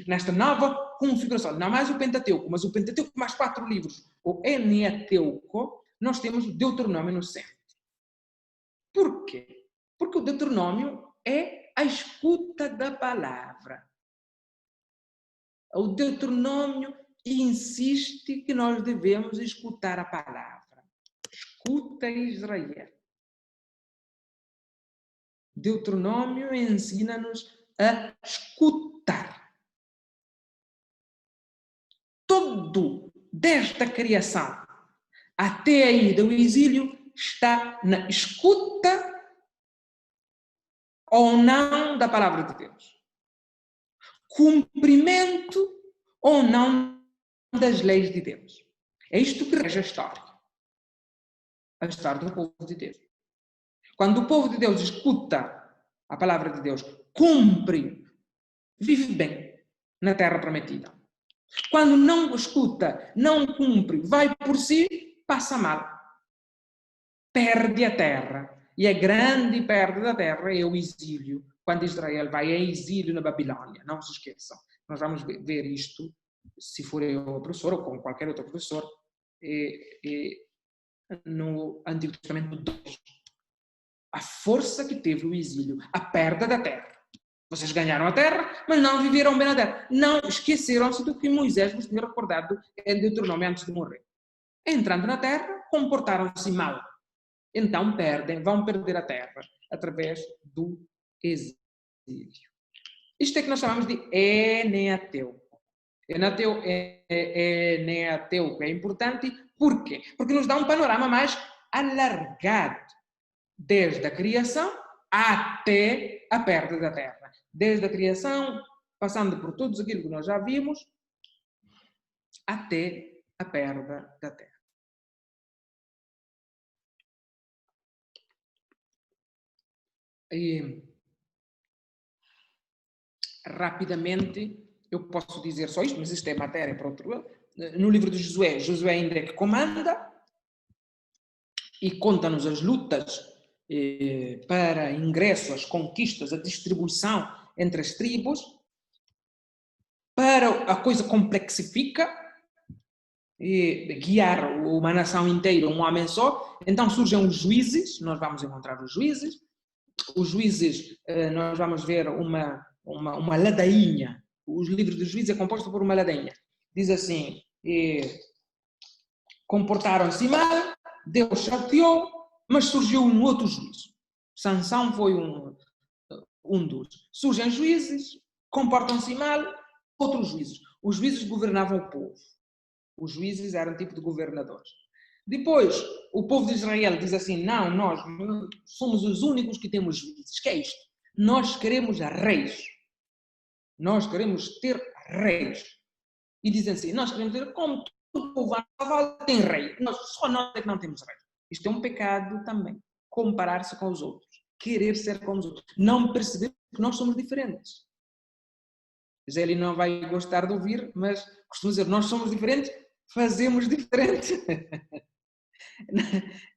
Speaker 2: Nesta nova configuração, não mais o Pentateuco, mas o Pentateuco mais 4 livros, o Enneateuco, nós temos o Deuteronômio no centro. Por quê? Porque o Deuteronômio é a escuta da palavra. O Deuteronômio insiste que nós devemos escutar a palavra. Escuta Israel. Deuteronômio ensina-nos a escutar. Todo, desde a criação até a ida ao exílio, está na escuta ou não da palavra de Deus. Cumprimento ou não das leis de Deus. É isto que rege a história. A história do povo de Deus. Quando o povo de Deus escuta a palavra de Deus, cumpre, vive bem na Terra Prometida. Quando não escuta, não cumpre, vai por si, passa mal. Perde a terra. E a grande perda da terra é o exílio, quando Israel vai em exílio na Babilônia. Não se esqueçam. Nós vamos ver isto, se for eu o professor ou com qualquer outro professor, no Antigo Testamento 2. a força que teve o exílio, a perda da terra. Vocês ganharam a terra, mas não viveram bem na terra. Não esqueceram-se do que Moisés vos tinha recordado em Deuteronômio antes de morrer. Entrando na terra, comportaram-se mal. Então vão perder a terra através do exílio. Isto é que nós chamamos de Eneateu. Eneateu é importante, por quê? Porque nos dá um panorama mais alargado, desde a criação até a perda da terra. Desde a criação, passando por tudo aquilo que nós já vimos, até a perda da terra. E, rapidamente, eu posso dizer só isto, mas isto é matéria para outro. No livro de Josué, Josué ainda é que comanda e conta-nos as lutas para ingresso, as conquistas, a distribuição entre as tribos. Para a coisa complexifica, guiar uma nação inteira, um homem só, então surgem os juízes, nós vamos encontrar os juízes, nós vamos ver uma ladainha, os livros dos juízes é composto por uma ladainha, diz assim, comportaram-se mal, Deus chateou, mas surgiu um outro juízo, Sansão foi um dos, surgem juízes, comportam-se mal, outros juízes, os juízes governavam o povo, os juízes eram tipo de governadores. Depois, o povo de Israel diz assim, não, nós somos os únicos que temos juízes. Que é isto? Nós queremos reis. Nós queremos ter reis. E dizem assim, nós queremos ter, como todo o povo tem rei. Só nós é que não temos rei. Isto é um pecado também. Comparar-se com os outros. Querer ser como os outros. Não perceber que nós somos diferentes. Ele não vai gostar de ouvir, mas costumo dizer, nós somos diferentes, fazemos diferente.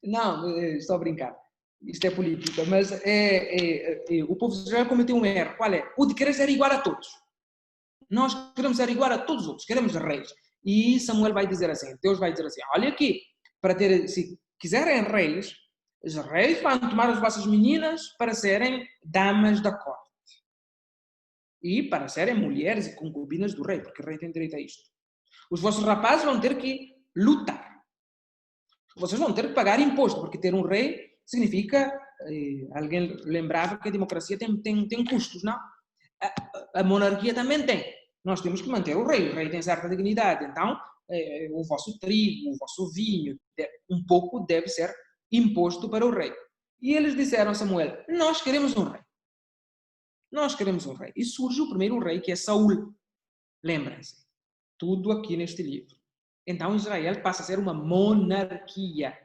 Speaker 2: Não, estou a brincar. Isto é política, mas o povo de Israel cometeu um erro. Qual é? O de querer ser igual a todos. Nós queremos ser igual a todos os outros, queremos reis. E Samuel vai dizer assim, Deus vai dizer assim, olha aqui, se quiserem reis, os reis vão tomar as vossas meninas para serem damas da corte. E para serem mulheres e concubinas do rei, porque o rei tem direito a isto. Os vossos rapazes vão ter que lutar. Vocês vão ter que pagar imposto, porque ter um rei significa... alguém lembrava que a democracia tem custos, não? A monarquia também tem. Nós temos que manter o rei tem certa dignidade. Então, o vosso trigo, o vosso vinho, um pouco deve ser imposto para o rei. E eles disseram a Samuel, nós queremos um rei. Nós queremos um rei. E surge o primeiro rei, que é Saul. Lembram-se? Tudo aqui neste livro. Então Israel passa a ser uma monarquia.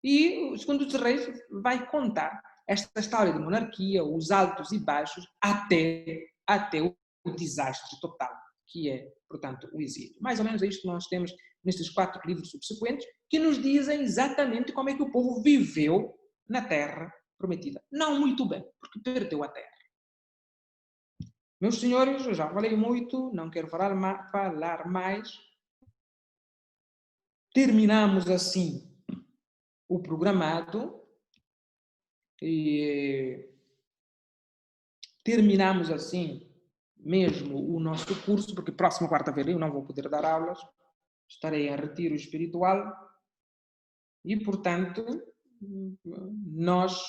Speaker 2: E o segundo dos reis vai contar esta história de monarquia, os altos e baixos, até o desastre total, que é, portanto, o exílio. Mais ou menos é isto que nós temos nestes 4 livros subsequentes, que nos dizem exatamente como é que o povo viveu na terra prometida. Não muito bem, porque perdeu a terra. Meus senhores, eu já falei muito, não quero falar mais. Terminamos assim o programado e terminamos assim mesmo o nosso curso, porque próxima quarta-feira eu não vou poder dar aulas, estarei em retiro espiritual e, portanto, nós,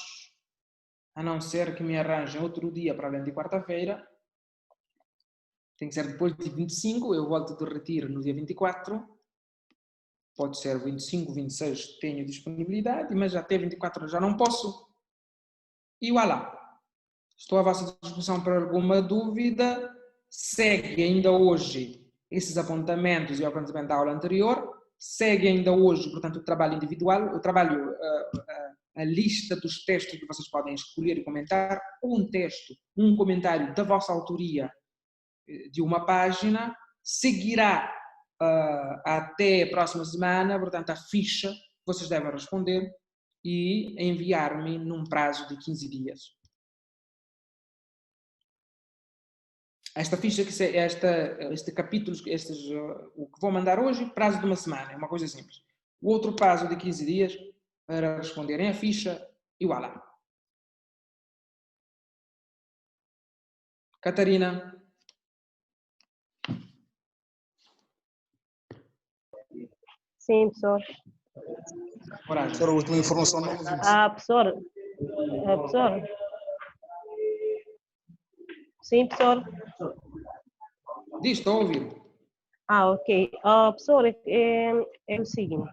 Speaker 2: a não ser que me arranjem outro dia para além de quarta-feira, tem que ser depois de 25, eu volto do retiro no dia 24, pode ser 25, 26, tenho disponibilidade, mas até 24 já não posso. E voilà. Estou à vossa disposição para alguma dúvida. Segue ainda hoje esses apontamentos e o apontamento da aula anterior. Segue ainda hoje, portanto, o trabalho individual, a lista dos textos que vocês podem escolher e comentar, ou um comentário da vossa autoria de uma página, seguirá até a próxima semana, portanto, a ficha que vocês devem responder e enviar-me num prazo de 15 dias. Esta ficha, este capítulo, o que vou mandar hoje, prazo de uma semana, é uma coisa simples. O outro prazo de 15 dias para responderem a ficha e voilà. Catarina.
Speaker 6: Sim, professor.
Speaker 2: Coragem.
Speaker 1: Professor, a última informação não ouvimos.
Speaker 6: Professor. Professor. Sim, professor.
Speaker 2: Diz, estou a ouvir.
Speaker 6: Ok. Professor, é o seguinte.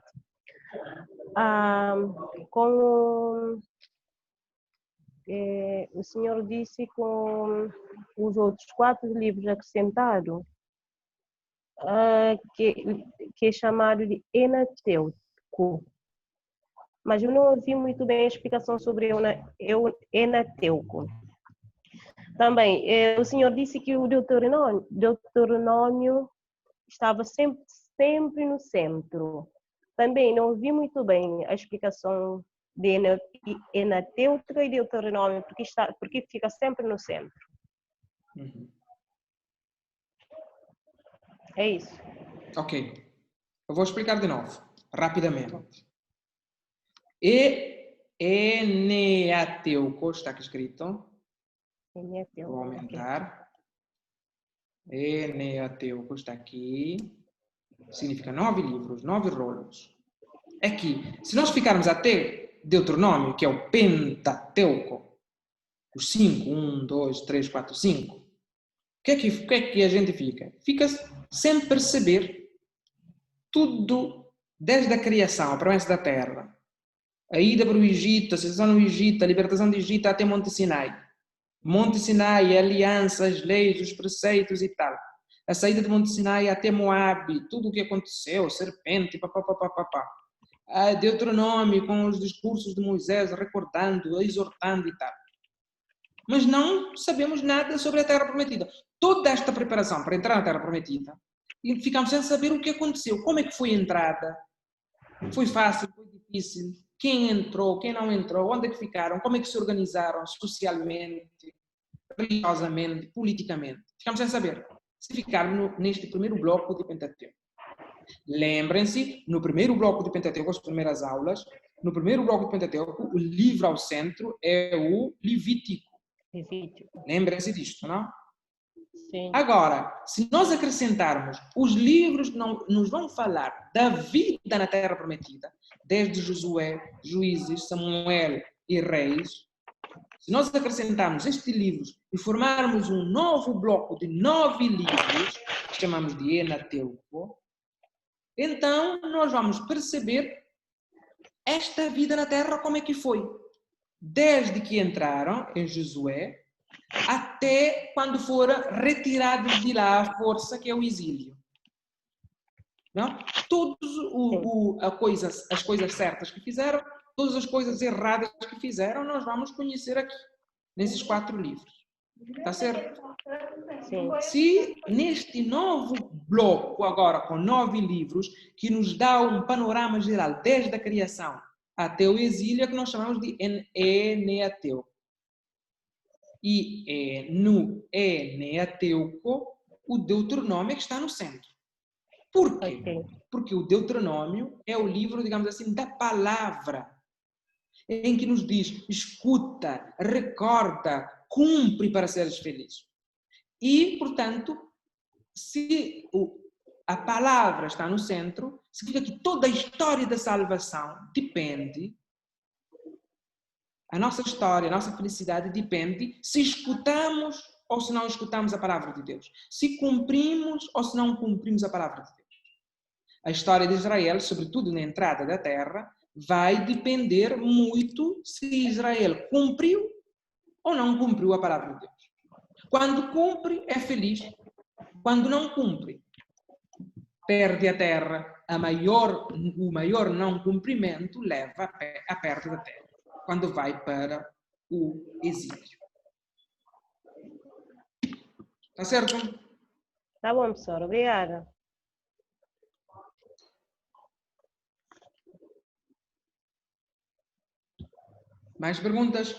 Speaker 6: Como o senhor disse com os outros 4 livros acrescentados, que é chamado de Enateuco. Mas eu não ouvi muito bem a explicação sobre o Enateuco. Também, o senhor disse que o Deuteronômio estava sempre no centro. Também não ouvi muito bem a explicação de Enateuco e Deuteronômio, porque fica sempre no centro.
Speaker 2: Uhum.
Speaker 6: É isso.
Speaker 2: Ok. Eu vou explicar de novo, rapidamente. Enneateuco, está aqui escrito.
Speaker 6: Enateuco.
Speaker 2: Vou aumentar. Enneateuco está aqui. Significa 9 livros, 9 rolos. Aqui, se nós ficarmos até Deuteronômio, que é o Pentateuco, os 5, 1, 2, 3, 4, 5, o que é que a gente fica? Fica sem perceber tudo, desde a criação, a promessa da terra, a ida para o Egito, a situação no Egito, a libertação do Egito até Monte Sinai. Monte Sinai, a aliança, as leis, os preceitos e tal. A saída de Monte Sinai até Moabe, tudo o que aconteceu, serpente, papapá. A Deuteronômio com os discursos de Moisés, recordando, exortando e tal. Mas não sabemos nada sobre a Terra Prometida. Toda esta preparação para entrar na Terra Prometida, e ficamos sem saber o que aconteceu. Como é que foi a entrada? Foi fácil, foi difícil? Quem entrou, quem não entrou? Onde é que ficaram? Como é que se organizaram socialmente, religiosamente, politicamente? Ficamos sem saber. Se ficarmos neste primeiro bloco de Pentateuco. Lembrem-se, no primeiro bloco de Pentateuco, as primeiras aulas, no primeiro bloco de Pentateuco, o livro ao centro é o Levítico. Lembrem-se disto, não?
Speaker 6: Sim.
Speaker 2: Agora, se nós acrescentarmos os livros que nos vão falar da vida na Terra Prometida, desde Josué, Juízes, Samuel e Reis, se nós acrescentarmos estes livros e formarmos um novo bloco de 9 livros, que chamamos de Enateuco, então nós vamos perceber esta vida na Terra como é que foi. Desde que entraram em Josué, até quando foram retirados de lá a força, que é o exílio. Não? Todas as coisas certas que fizeram, todas as coisas erradas que fizeram, nós vamos conhecer aqui, nesses 4 livros. Está certo?
Speaker 6: Sim.
Speaker 2: Se neste novo bloco, agora com 9 livros, que nos dá um panorama geral, desde a criação até o exílio, é que nós chamamos de Enneateuco. E no Enneateuco, o Deuteronômio é que está no centro. Por quê?
Speaker 6: Ok.
Speaker 2: Porque o Deuteronômio é o livro, digamos assim, da palavra, em que nos diz, escuta, recorda, cumpre para seres felizes. E, portanto, se a palavra está no centro, significa que toda a história da salvação depende. A nossa história, a nossa felicidade depende se escutamos ou se não escutamos a palavra de Deus. Se cumprimos ou se não cumprimos a palavra de Deus. A história de Israel, sobretudo na entrada da terra, vai depender muito se Israel cumpriu ou não cumpriu a palavra de Deus. Quando cumpre, é feliz. Quando não cumpre, perde a terra. O maior não cumprimento leva à perda da terra, quando vai para o exílio. Está certo?
Speaker 6: Tá bom, professor. Obrigada.
Speaker 2: Mais perguntas?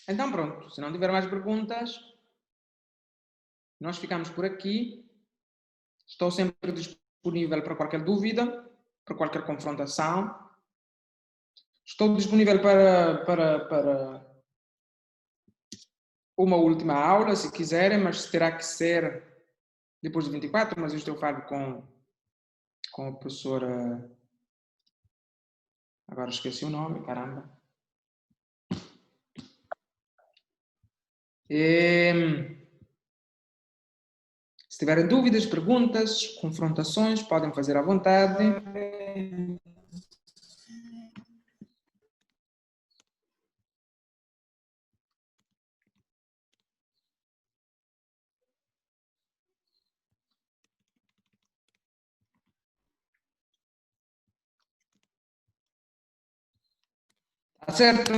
Speaker 2: Então pronto, se não tiver mais perguntas, nós ficamos por aqui. Estou sempre disponível para qualquer dúvida, para qualquer confrontação. Estou disponível para uma última aula, se quiserem, mas terá que ser depois de 24, mas isto eu falo com a professora... Agora esqueci o nome, caramba. Se tiverem dúvidas, perguntas, confrontações, podem fazer à vontade. Tá certo?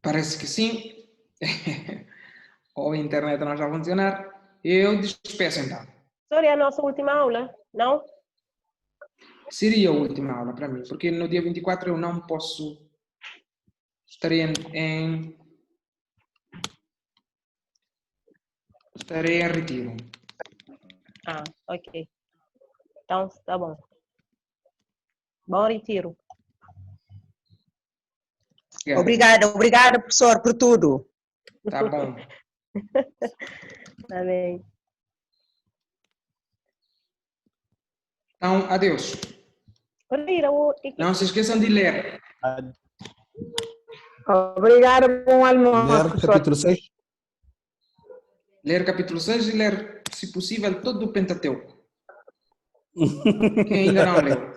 Speaker 2: Parece que sim. Ou a internet não está a funcionar. Eu despeço então.
Speaker 6: Professor, é a nossa última aula, não?
Speaker 2: Seria a última aula para mim, porque no dia 24 eu não posso... Estarei em retiro.
Speaker 6: Ah, ok. Então, tá bom. Bom retiro.
Speaker 7: Obrigada, professor, por tudo.
Speaker 2: Tá bom.
Speaker 6: Tá bem.
Speaker 2: Então, adeus. Não se esqueçam de ler.
Speaker 7: Obrigada, bom almoço.
Speaker 1: Ler capítulo 6.
Speaker 2: Ler capítulo 6 e ler, se possível, todo o Pentateuco. Quem ainda não leu.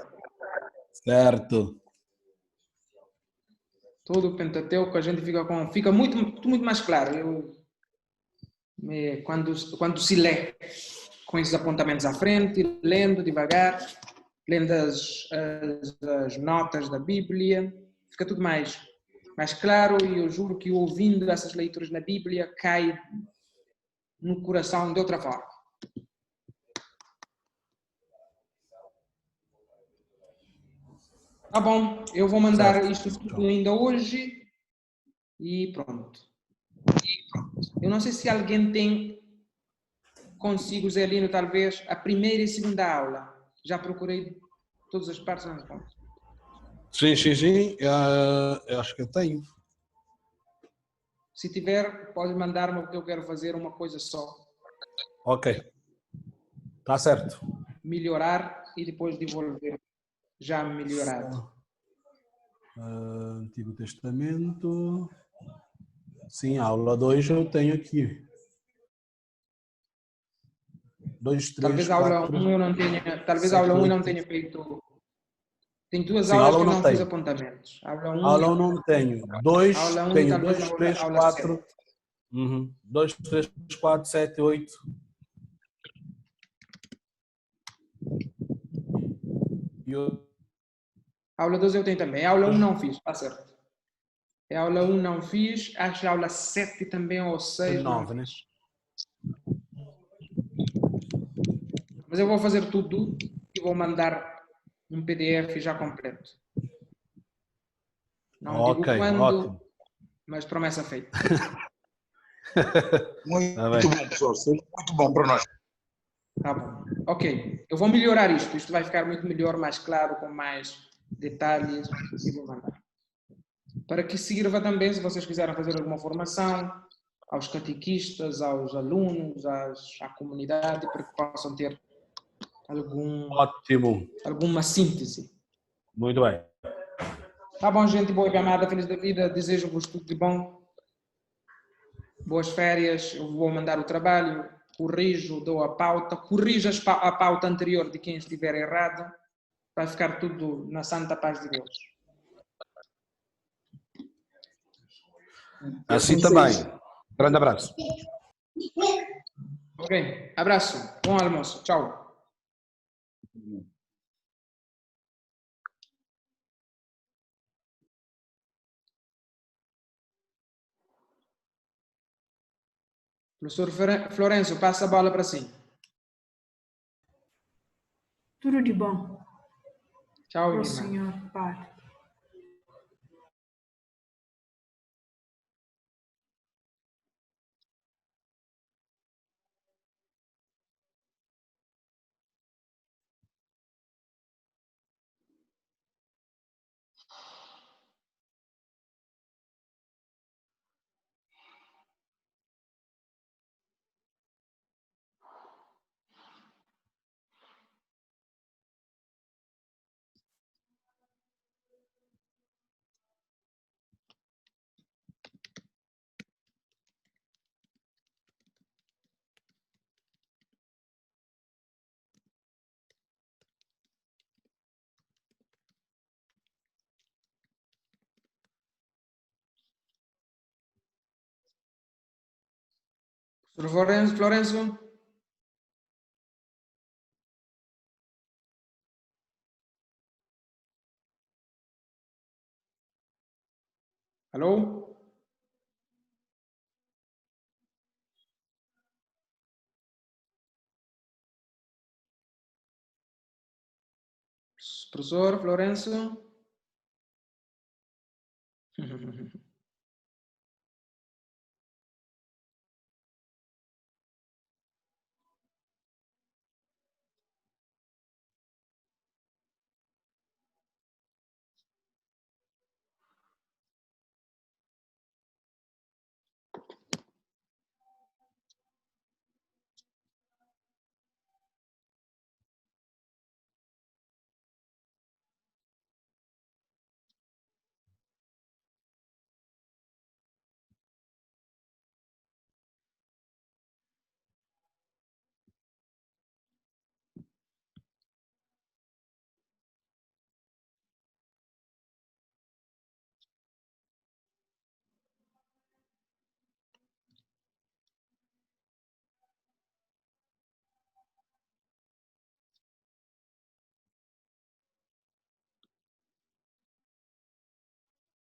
Speaker 1: Certo.
Speaker 2: Todo o Pentateuco a gente fica muito mais claro. Quando se lê com esses apontamentos à frente, lendo devagar, lendo as notas da Bíblia, fica tudo mais claro, e eu juro que ouvindo essas leituras na Bíblia cai no coração de outra forma. Tá bom, eu vou mandar isto tudo ainda hoje e pronto. Eu não sei se alguém tem consigo, Zelino, talvez, a primeira e segunda aula. Já procurei todas as partes, não encontro.
Speaker 1: Sim. Eu acho que eu tenho.
Speaker 2: Se tiver, pode mandar-me, porque eu quero fazer uma coisa só.
Speaker 1: Ok. Tá certo.
Speaker 2: Melhorar e depois devolver já melhorado.
Speaker 1: Antigo Testamento. Sim, aula 2 eu tenho aqui. 2, 3,
Speaker 2: Talvez
Speaker 1: 4.
Speaker 2: a aula 1 eu não tenha, talvez
Speaker 1: 7,
Speaker 2: a aula 1 eu
Speaker 1: 8.
Speaker 2: não tenha feito. Tem duas
Speaker 1: Sim,
Speaker 2: aulas
Speaker 1: aula
Speaker 2: que eu
Speaker 1: não
Speaker 2: não fiz
Speaker 1: tenho.
Speaker 2: apontamentos. Aula 1
Speaker 1: Aula 1 não tenho. 2,
Speaker 2: aula 1 e
Speaker 1: tenho
Speaker 2: talvez
Speaker 1: 2,
Speaker 2: a
Speaker 1: 3,
Speaker 2: aula
Speaker 1: 4.
Speaker 2: 7.
Speaker 1: 2, 3, 4, 7, 8.
Speaker 2: Aula 2 eu tenho também. Aula 1 não fiz, está certo. A aula 1 não fiz, acho que a aula 7 também ou 6 não
Speaker 1: 9, né?
Speaker 2: fiz. Mas eu vou fazer tudo e vou mandar um PDF já completo. Não digo quando,
Speaker 1: ótimo.
Speaker 2: mas promessa feita.
Speaker 5: Muito bom, professor. Muito bom para nós.
Speaker 2: Tá bom. Ok. Eu vou melhorar isto. Isto vai ficar muito melhor, mais claro, com mais detalhes e vou mandar. Para que sirva também, se vocês quiserem fazer alguma formação, aos catequistas, aos alunos, à comunidade, para que possam ter
Speaker 1: Ótimo.
Speaker 2: alguma síntese.
Speaker 1: Muito bem.
Speaker 2: Tá bom, gente. Boa camada, feliz da vida. Desejo-vos tudo de bom. Boas férias. Eu vou mandar o trabalho, corrijo, dou a pauta, corrijo a pauta anterior de quem estiver errado. Vai ficar tudo na santa paz de Deus.
Speaker 1: Assim também. Grande abraço.
Speaker 2: Ok. Abraço. Bom almoço. Tchau. Professor Florencio, passa a bola para si.
Speaker 8: Tudo de bom.
Speaker 2: Tchau,
Speaker 8: Para o
Speaker 2: minha irmã.
Speaker 8: senhor, Padre.
Speaker 2: Florencio? Alô? Professor Florencio?